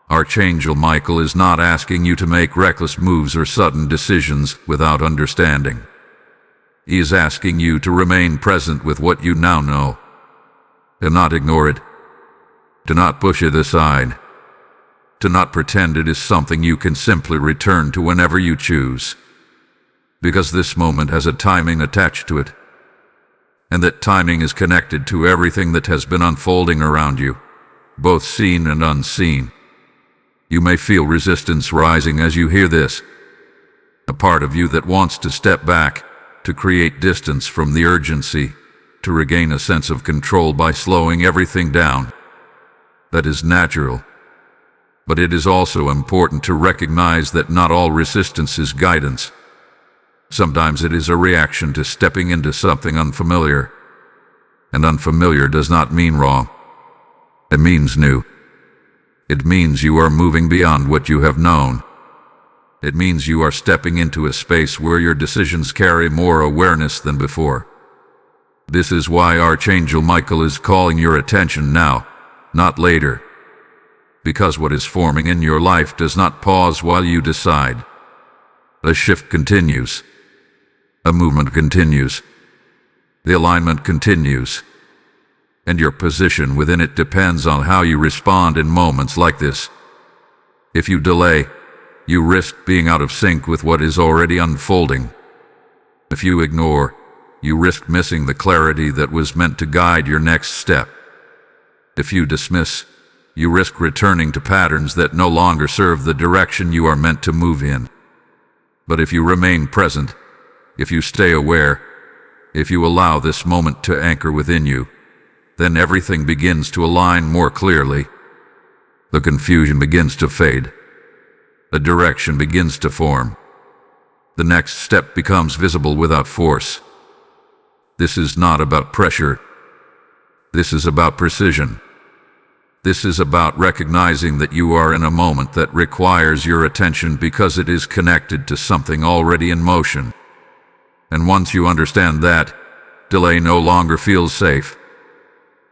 Archangel Michael is not asking you to make reckless moves or sudden decisions without understanding. He is asking you to remain present with what you now know. Do not ignore it. Do not push it aside. to not pretend it is something you can simply return to whenever you choose. Because this moment has a timing attached to it, and that timing is connected to everything that has been unfolding around you, both seen and unseen. You may feel resistance rising as you hear this, a part of you that wants to step back, to create distance from the urgency, to regain a sense of control by slowing everything down. That is natural. But it is also important to recognize that not all resistance is guidance. Sometimes it is a reaction to stepping into something unfamiliar. And unfamiliar does not mean wrong. It means new. It means you are moving beyond what you have known. It means you are stepping into a space where your decisions carry more awareness than before. This is why Archangel Michael is calling your attention now, not later. Because what is forming in your life does not pause while you decide. A shift continues. A movement continues. The alignment continues. And your position within it depends on how you respond in moments like this. If you delay, you risk being out of sync with what is already unfolding. If you ignore, you risk missing the clarity that was meant to guide your next step. If you dismiss, you risk returning to patterns that no longer serve the direction you are meant to move in. But if you remain present, if you stay aware, if you allow this moment to anchor within you, then everything begins to align more clearly. The confusion begins to fade. The direction begins to form. The next step becomes visible without force. This is not about pressure. This is about precision. This is about recognizing that you are in a moment that requires your attention because it is connected to something already in motion. And once you understand that, delay no longer feels safe.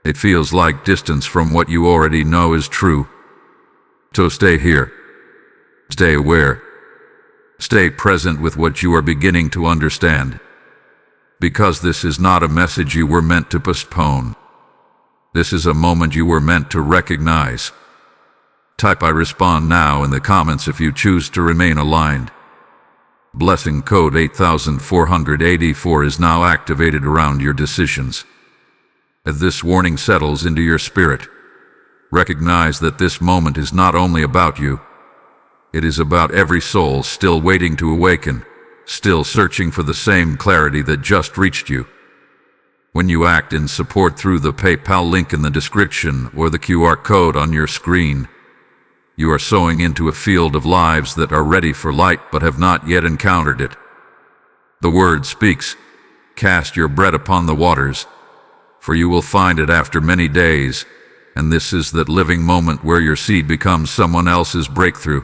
It feels like distance from what you already know is true. So stay here. Stay aware. Stay present with what you are beginning to understand. Because this is not a message you were meant to postpone. This is a moment you were meant to recognize. Type "I respond now" in the comments if you choose to remain aligned. Blessing code 8484 is now activated around your decisions. As this warning settles into your spirit, recognize that this moment is not only about you. It is about every soul still waiting to awaken, still searching for the same clarity that just reached you. When you act in support through the PayPal link in the description or the QR code on your screen, you are sowing into a field of lives that are ready for light but have not yet encountered it. The word speaks, "Cast your bread upon the waters, for you will find it after many days," and this is that living moment where your seed becomes someone else's breakthrough.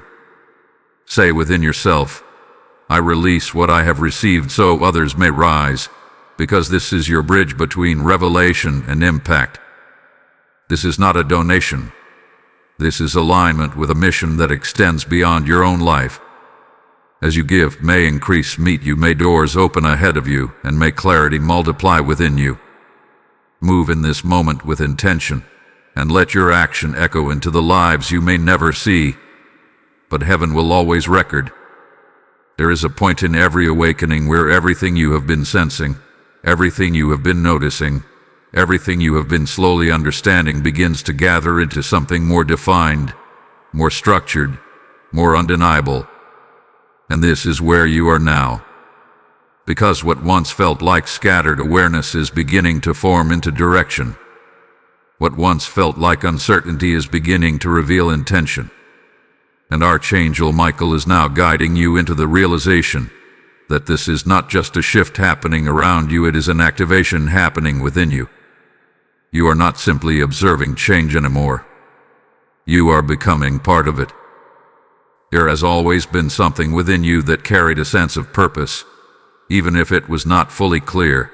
Say within yourself, "I release what I have received so others may rise," because this is your bridge between revelation and impact. This is not a donation. This is alignment with a mission that extends beyond your own life. As you give, may increase meet you, may doors open ahead of you, and may clarity multiply within you. Move in this moment with intention, and let your action echo into the lives you may never see, but heaven will always record. There is a point in every awakening where everything you have been sensing, everything you have been noticing, everything you have been slowly understanding begins to gather into something more defined, more structured, more undeniable. And this is where you are now. Because what once felt like scattered awareness is beginning to form into direction. What once felt like uncertainty is beginning to reveal intention. And Archangel Michael is now guiding you into the realization that this is not just a shift happening around you, it is an activation happening within you. You are not simply observing change anymore. You are becoming part of it. There has always been something within you that carried a sense of purpose, even if it was not fully clear.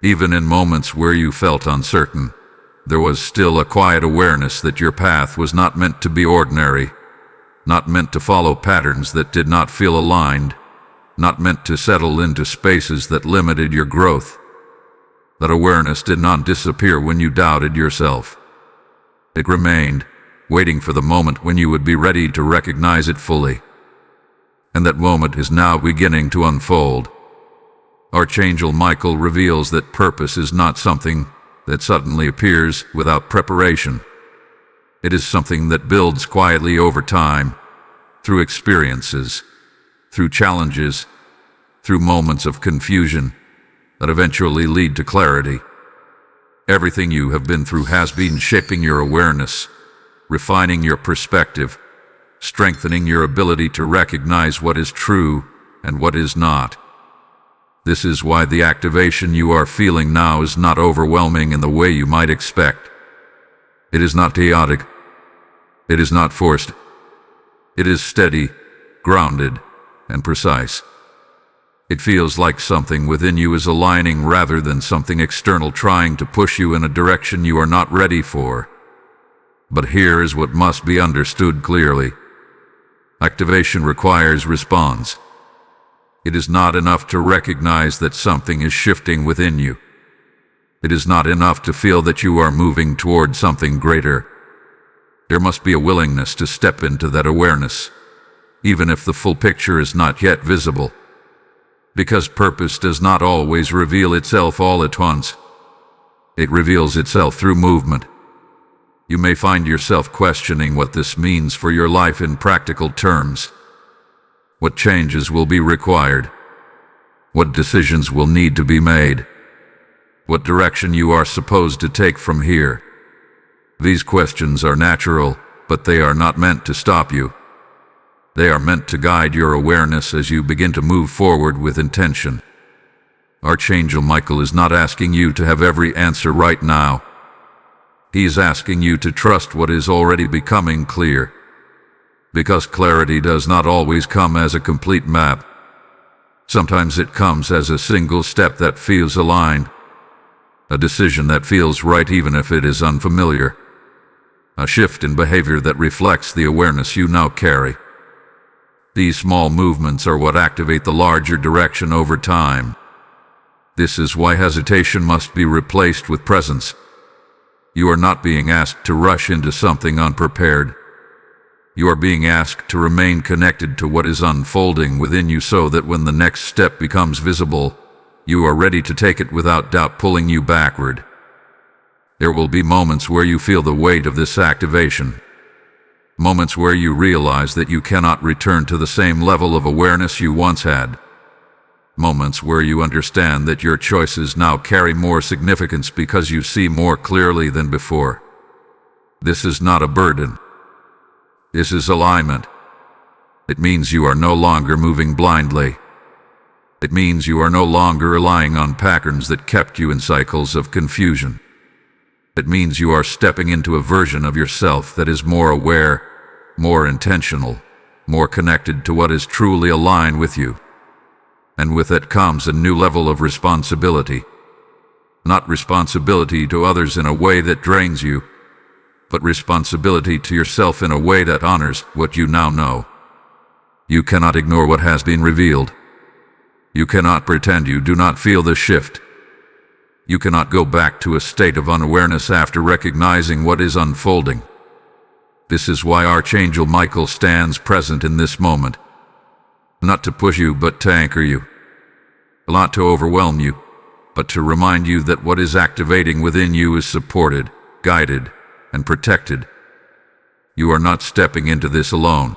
Even in moments where you felt uncertain, there was still a quiet awareness that your path was not meant to be ordinary, not meant to follow patterns that did not feel aligned, not meant to settle into spaces that limited your growth. That awareness did not disappear when you doubted yourself. It remained, waiting for the moment when you would be ready to recognize it fully. And that moment is now beginning to unfold. Archangel Michael reveals that purpose is not something that suddenly appears without preparation. It is something that builds quietly over time, through experiences, through challenges, through moments of confusion that eventually lead to clarity. Everything you have been through has been shaping your awareness, refining your perspective, strengthening your ability to recognize what is true and what is not. This is why the activation you are feeling now is not overwhelming in the way you might expect. It is not chaotic. It is not forced. It is steady, grounded, and precise. It feels like something within you is aligning rather than something external trying to push you in a direction you are not ready for. But here is what must be understood clearly. Activation requires response. It is not enough to recognize that something is shifting within you. It is not enough to feel that you are moving toward something greater. There must be a willingness to step into that awareness, even if the full picture is not yet visible. Because purpose does not always reveal itself all at once. It reveals itself through movement. You may find yourself questioning what this means for your life in practical terms. What changes will be required? What decisions will need to be made? What direction you are supposed to take from here? These questions are natural, but they are not meant to stop you. They are meant to guide your awareness as you begin to move forward with intention. Archangel Michael is not asking you to have every answer right now. He is asking you to trust what is already becoming clear. Because clarity does not always come as a complete map. Sometimes it comes as a single step that feels aligned. A decision that feels right even if it is unfamiliar. A shift in behavior that reflects the awareness you now carry. These small movements are what activate the larger direction over time. This is why hesitation must be replaced with presence. You are not being asked to rush into something unprepared. You are being asked to remain connected to what is unfolding within you so that when the next step becomes visible, you are ready to take it without doubt pulling you backward. There will be moments where you feel the weight of this activation. Moments where you realize that you cannot return to the same level of awareness you once had. Moments where you understand that your choices now carry more significance because you see more clearly than before. This is not a burden. This is alignment. It means you are no longer moving blindly. It means you are no longer relying on patterns that kept you in cycles of confusion. It means you are stepping into a version of yourself that is more aware, more intentional, more connected to what is truly aligned with you. And with it comes a new level of responsibility. Not responsibility to others in a way that drains you, but responsibility to yourself in a way that honors what you now know. You cannot ignore what has been revealed. You cannot pretend you do not feel the shift. You cannot go back to a state of unawareness after recognizing what is unfolding. This is why Archangel Michael stands present in this moment. Not to push you, but to anchor you. Not to overwhelm you, but to remind you that what is activating within you is supported, guided, and protected. You are not stepping into this alone.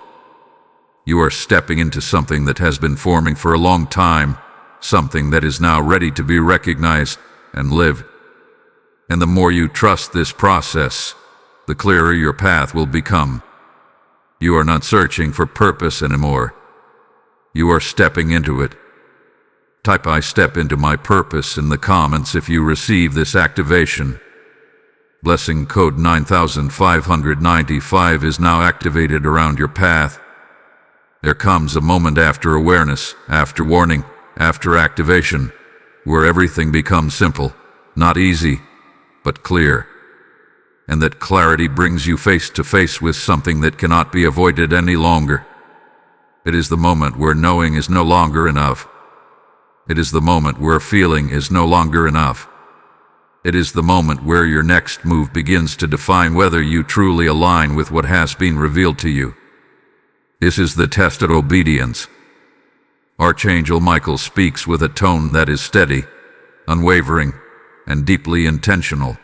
You are stepping into something that has been forming for a long time, something that is now ready to be recognized and lived. And the more you trust this process, the clearer your path will become. You are not searching for purpose anymore. You are stepping into it. Type "I step into my purpose" in the comments if you receive this activation. Blessing code 9595 is now activated around your path. There comes a moment after awareness, after warning, after activation, where everything becomes simple, not easy, but clear. And that clarity brings you face to face with something that cannot be avoided any longer. It is the moment where knowing is no longer enough. It is the moment where feeling is no longer enough. It is the moment where your next move begins to define whether you truly align with what has been revealed to you. This is the test of obedience. Archangel Michael speaks with a tone that is steady, unwavering, and deeply intentional.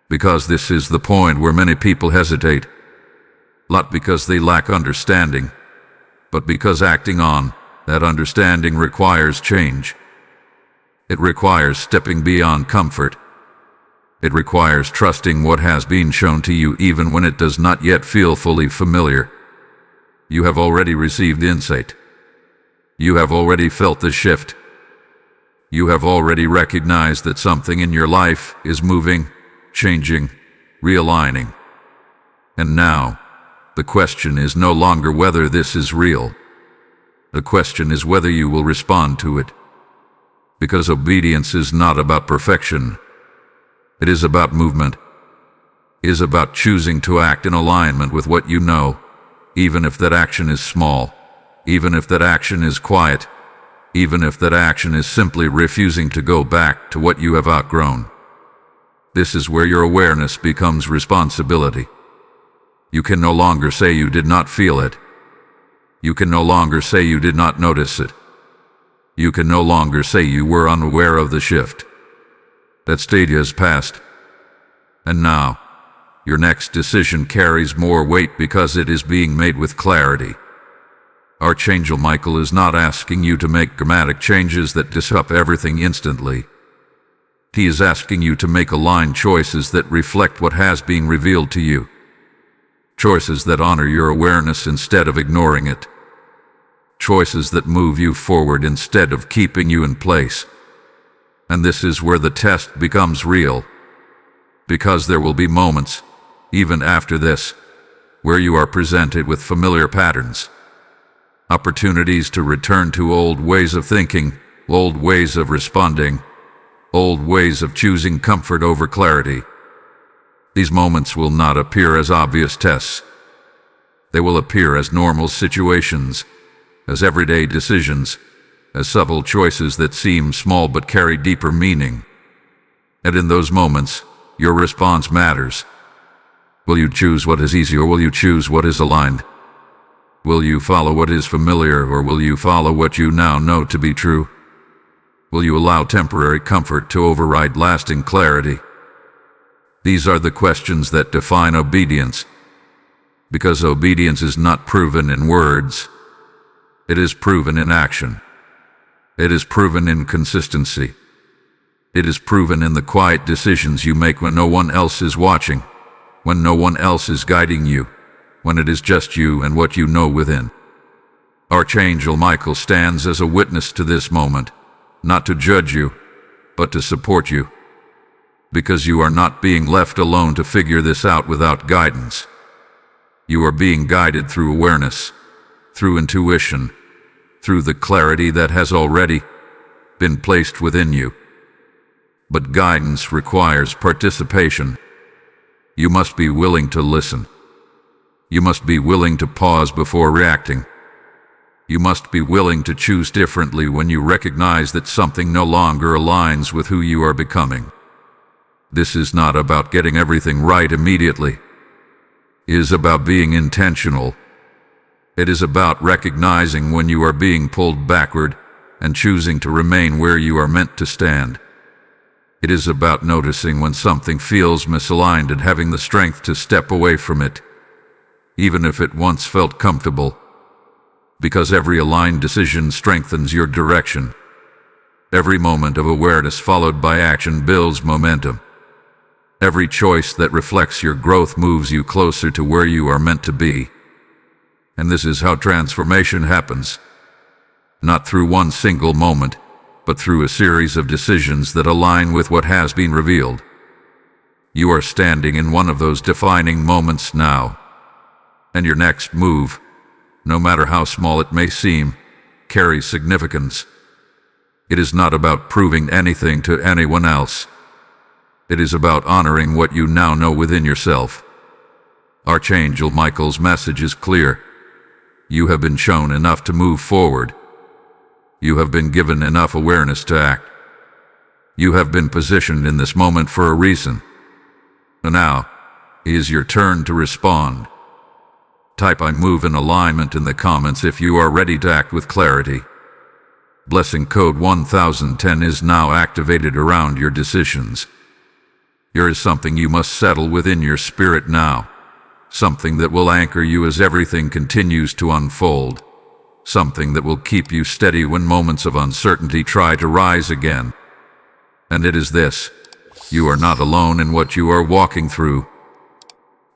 Because this is the point where many people hesitate, not because they lack understanding, but because acting on that understanding requires change. It requires stepping beyond comfort. It requires trusting what has been shown to you even when it does not yet feel fully familiar. You have already received insight. You have already felt the shift. You have already recognized that something in your life is moving, changing, realigning. And now, the question is no longer whether this is real. The question is whether you will respond to it. Because obedience is not about perfection. It is about movement. It is about choosing to act in alignment with what you know, even if that action is small, even if that action is quiet, even if that action is simply refusing to go back to what you have outgrown. This is where your awareness becomes responsibility. You can no longer say you did not feel it. You can no longer say you did not notice it. You can no longer say you were unaware of the shift. That stage has passed. And now, your next decision carries more weight because it is being made with clarity. Archangel Michael is not asking you to make dramatic changes that disrupt everything instantly. He is asking you to make aligned choices that reflect what has been revealed to you. Choices that honor your awareness instead of ignoring it. Choices that move you forward instead of keeping you in place. And this is where the test becomes real. Because there will be moments, even after this, where you are presented with familiar patterns. Opportunities to return to old ways of thinking, old ways of responding, old ways of choosing comfort over clarity. These moments will not appear as obvious tests. They will appear as normal situations, as everyday decisions, as subtle choices that seem small but carry deeper meaning. And in those moments, your response matters. Will you choose what is easy or will you choose what is aligned? Will you follow what is familiar or will you follow what you now know to be true? Will you allow temporary comfort to override lasting clarity? These are the questions that define obedience. Because obedience is not proven in words. It is proven in action. It is proven in consistency. It is proven in the quiet decisions you make when no one else is watching, when no one else is guiding you, when it is just you and what you know within. Archangel Michael stands as a witness to this moment, not to judge you, but to support you. Because you are not being left alone to figure this out without guidance. You are being guided through awareness, through intuition, through the clarity that has already been placed within you. But guidance requires participation. You must be willing to listen. You must be willing to pause before reacting. You must be willing to choose differently when you recognize that something no longer aligns with who you are becoming. This is not about getting everything right immediately. It is about being intentional. It is about recognizing when you are being pulled backward and choosing to remain where you are meant to stand. It is about noticing when something feels misaligned and having the strength to step away from it, even if it once felt comfortable. Because every aligned decision strengthens your direction. Every moment of awareness followed by action builds momentum. Every choice that reflects your growth moves you closer to where you are meant to be. And this is how transformation happens. Not through one single moment, but through a series of decisions that align with what has been revealed. You are standing in one of those defining moments now. And your next move, no matter how small it may seem, carries significance. It is not about proving anything to anyone else. It is about honoring what you now know within yourself. Archangel Michael's message is clear. You have been shown enough to move forward. You have been given enough awareness to act. You have been positioned in this moment for a reason. And now, it is your turn to respond. Type "I move in alignment" in the comments if you are ready to act with clarity. Blessing code 1010 is now activated around your decisions. Here is something you must settle within your spirit now. Something that will anchor you as everything continues to unfold. Something that will keep you steady when moments of uncertainty try to rise again. And it is this: you are not alone in what you are walking through.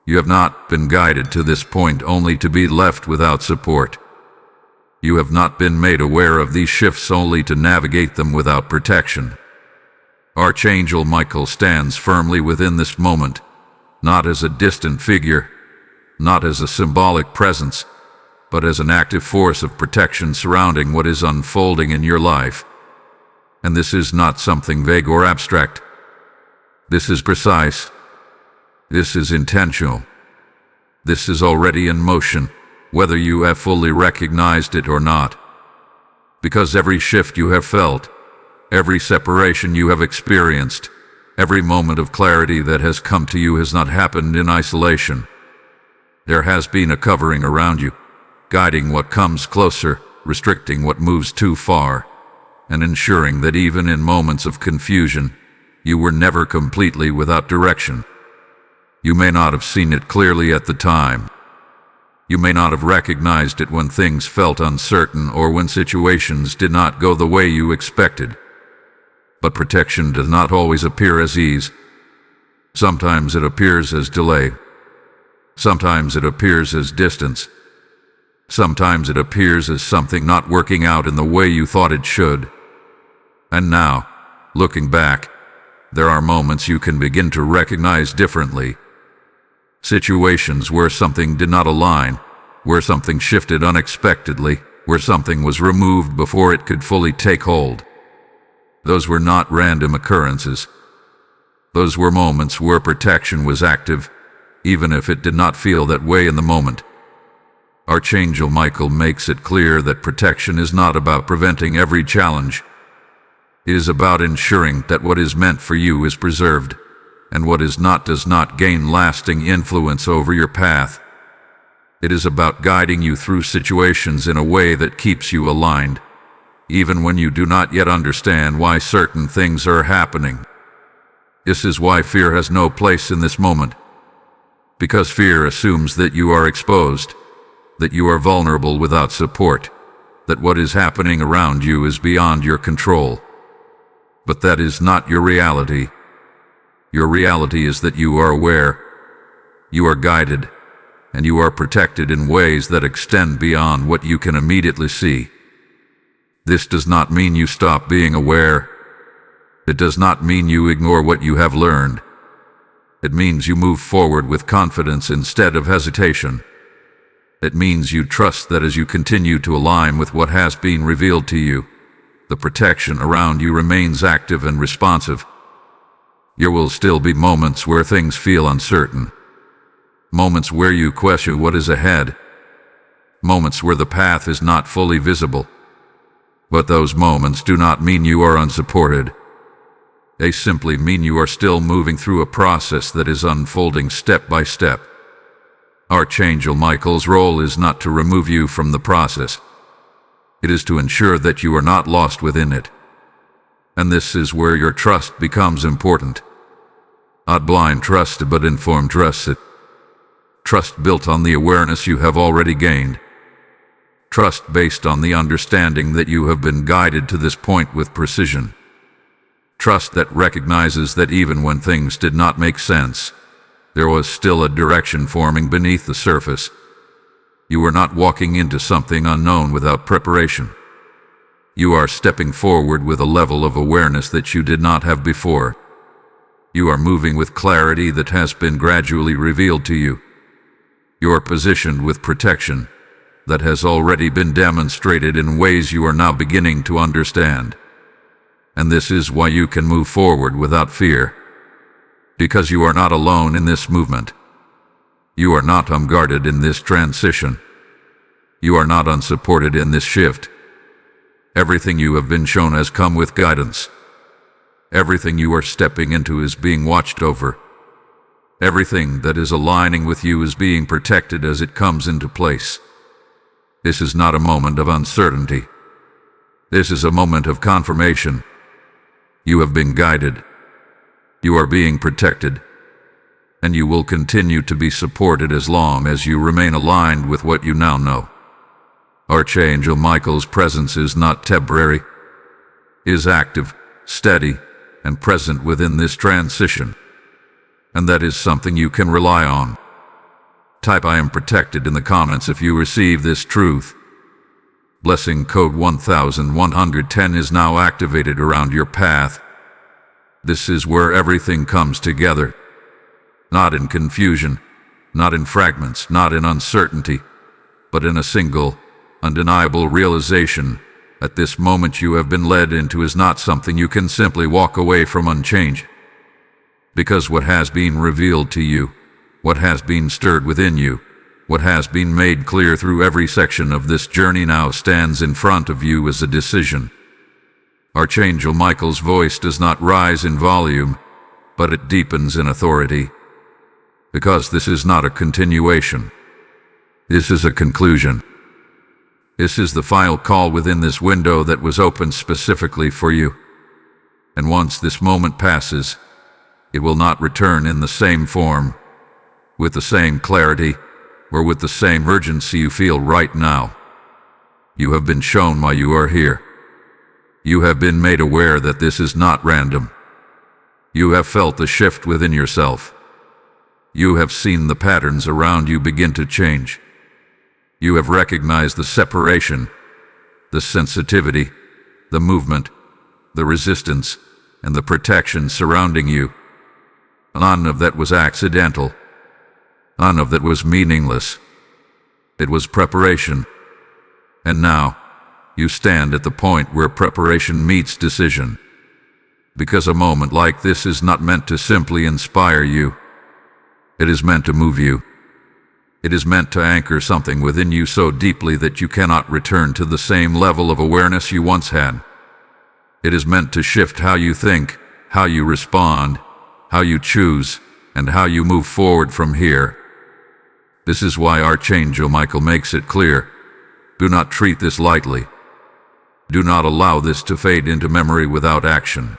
You have not been guided to this point only to be left without support. You have not been made aware of these shifts only to navigate them without protection. Archangel Michael stands firmly within this moment, not as a distant figure, not as a symbolic presence, but as an active force of protection surrounding what is unfolding in your life. And this is not something vague or abstract. This is precise. This is intentional. This is already in motion, whether you have fully recognized it or not. Because every shift you have felt, every separation you have experienced, every moment of clarity that has come to you has not happened in isolation. There has been a covering around you, guiding what comes closer, restricting what moves too far, and ensuring that even in moments of confusion, you were never completely without direction. You may not have seen it clearly at the time. You may not have recognized it when things felt uncertain or when situations did not go the way you expected. But protection does not always appear as ease. Sometimes it appears as delay. Sometimes it appears as distance. Sometimes it appears as something not working out in the way you thought it should. And now, looking back, there are moments you can begin to recognize differently. Situations where something did not align, where something shifted unexpectedly, where something was removed before it could fully take hold. Those were not random occurrences. Those were moments where protection was active, even if it did not feel that way in the moment. Archangel Michael makes it clear that protection is not about preventing every challenge. It is about ensuring that what is meant for you is preserved, and what is not does not gain lasting influence over your path. It is about guiding you through situations in a way that keeps you aligned, even when you do not yet understand why certain things are happening. This is why fear has no place in this moment. Because fear assumes that you are exposed, that you are vulnerable without support, that what is happening around you is beyond your control. But that is not your reality. Your reality is that you are aware, you are guided, and you are protected in ways that extend beyond what you can immediately see. This does not mean you stop being aware. It does not mean you ignore what you have learned. It means you move forward with confidence instead of hesitation. It means you trust that as you continue to align with what has been revealed to you, the protection around you remains active and responsive. There will still be moments where things feel uncertain. Moments where you question what is ahead. Moments where the path is not fully visible. But those moments do not mean you are unsupported. They simply mean you are still moving through a process that is unfolding step by step. Archangel Michael's role is not to remove you from the process. It is to ensure that you are not lost within it. And this is where your trust becomes important. Not blind trust, but informed trust. Trust built on the awareness you have already gained. Trust based on the understanding that you have been guided to this point with precision. Trust that recognizes that even when things did not make sense, there was still a direction forming beneath the surface. You are not walking into something unknown without preparation. You are stepping forward with a level of awareness that you did not have before. You are moving with clarity that has been gradually revealed to you. You are positioned with protection that has already been demonstrated in ways you are now beginning to understand. And this is why you can move forward without fear. Because you are not alone in this movement. You are not unguarded in this transition. You are not unsupported in this shift. Everything you have been shown has come with guidance. Everything you are stepping into is being watched over. Everything that is aligning with you is being protected as it comes into place. This is not a moment of uncertainty. This is a moment of confirmation. You have been guided. You are being protected. And you will continue to be supported as long as you remain aligned with what you now know. Archangel Michael's presence is not temporary, is active, steady, and present within this transition. And that is something you can rely on. Type "I am protected" in the comments if you receive this truth. Blessing code 1110 is now activated around your path. This is where everything comes together. Not in confusion, not in fragments, not in uncertainty, but in a single, undeniable realization that this moment you have been led into is not something you can simply walk away from unchanged. Because what has been revealed to you, what has been stirred within you, what has been made clear through every section of this journey now stands in front of you as a decision. Archangel Michael's voice does not rise in volume, but it deepens in authority. Because this is not a continuation. This is a conclusion. This is the final call within this window that was opened specifically for you. And once this moment passes, it will not return in the same form, with the same clarity, or with the same urgency you feel right now. You have been shown why you are here. You have been made aware that this is not random. You have felt the shift within yourself. You have seen the patterns around you begin to change. You have recognized the separation, the sensitivity, the movement, the resistance, and the protection surrounding you. None of that was accidental. None of that was meaningless. It was preparation. And now, you stand at the point where preparation meets decision. Because a moment like this is not meant to simply inspire you. It is meant to move you. It is meant to anchor something within you so deeply that you cannot return to the same level of awareness you once had. It is meant to shift how you think, how you respond, how you choose, and how you move forward from here. This is why Archangel Michael makes it clear. Do not treat this lightly. Do not allow this to fade into memory without action.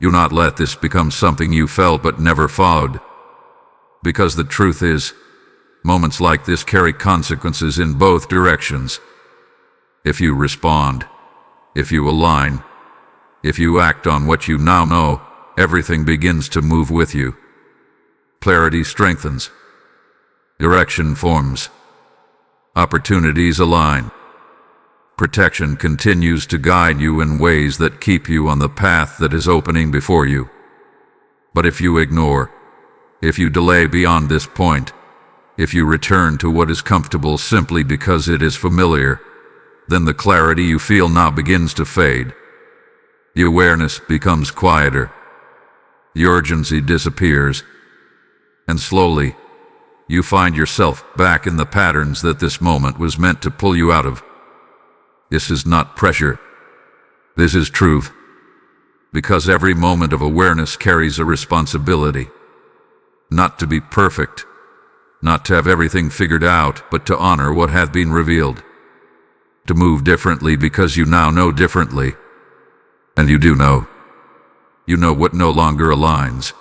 Do not let this become something you felt but never followed. Because the truth is, moments like this carry consequences in both directions. If you respond, if you align, if you act on what you now know, everything begins to move with you. Clarity strengthens. Direction forms. Opportunities align. Protection continues to guide you in ways that keep you on the path that is opening before you. But if you ignore, if you delay beyond this point, if you return to what is comfortable simply because it is familiar, then the clarity you feel now begins to fade. The awareness becomes quieter. The urgency disappears. And slowly, you find yourself back in the patterns that this moment was meant to pull you out of. This is not pressure. This is truth. Because every moment of awareness carries a responsibility. Not to be perfect, not to have everything figured out, but to honor what hath been revealed. To move differently because you now know differently. And you do know. You know what no longer aligns.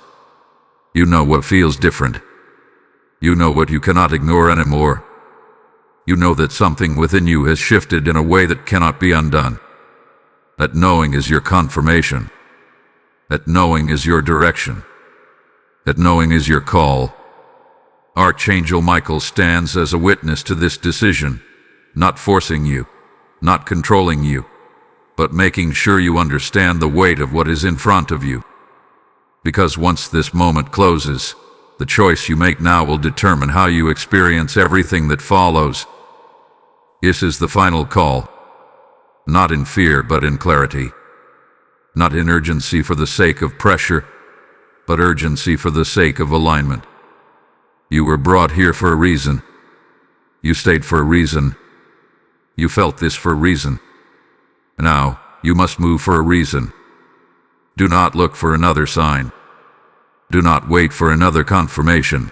You know what feels different. You know what you cannot ignore anymore. You know that something within you has shifted in a way that cannot be undone. That knowing is your confirmation. That knowing is your direction. That knowing is your call. Archangel Michael stands as a witness to this decision, not forcing you, not controlling you, but making sure you understand the weight of what is in front of you. Because once this moment closes, the choice you make now will determine how you experience everything that follows. This is the final call. Not in fear, but in clarity. Not in urgency for the sake of pressure, but urgency for the sake of alignment. You were brought here for a reason. You stayed for a reason. You felt this for a reason. Now, you must move for a reason. Do not look for another sign. Do not wait for another confirmation.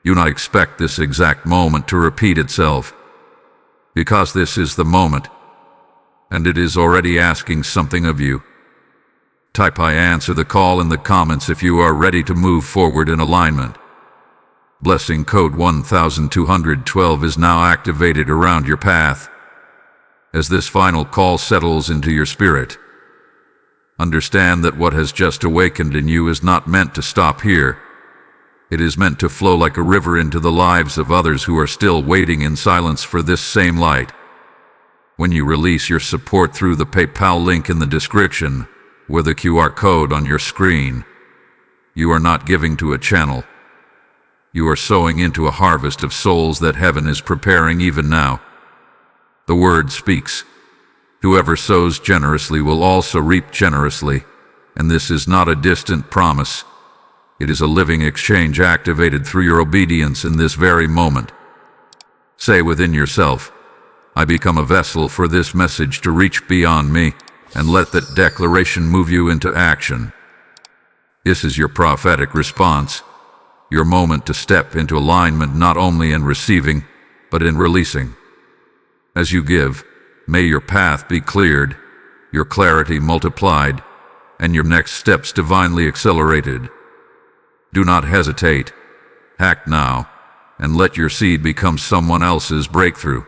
Do not expect this exact moment to repeat itself, because this is the moment, and it is already asking something of you. Type "I answer the call" in the comments if you are ready to move forward in alignment. Blessing code 1212 is now activated around your path. As this final call settles into your spirit, understand that what has just awakened in you is not meant to stop here. It is meant to flow like a river into the lives of others who are still waiting in silence for this same light. When you release your support through the PayPal link in the description, with a QR code on your screen, you are not giving to a channel. You are sowing into a harvest of souls that heaven is preparing even now. The word speaks. Whoever sows generously will also reap generously, and this is not a distant promise. It is a living exchange activated through your obedience in this very moment. Say within yourself, "I become a vessel for this message to reach beyond me," and let that declaration move you into action. This is your prophetic response, your moment to step into alignment not only in receiving, but in releasing. As you give, may your path be cleared, your clarity multiplied, and your next steps divinely accelerated. Do not hesitate. Act now, and let your seed become someone else's breakthrough.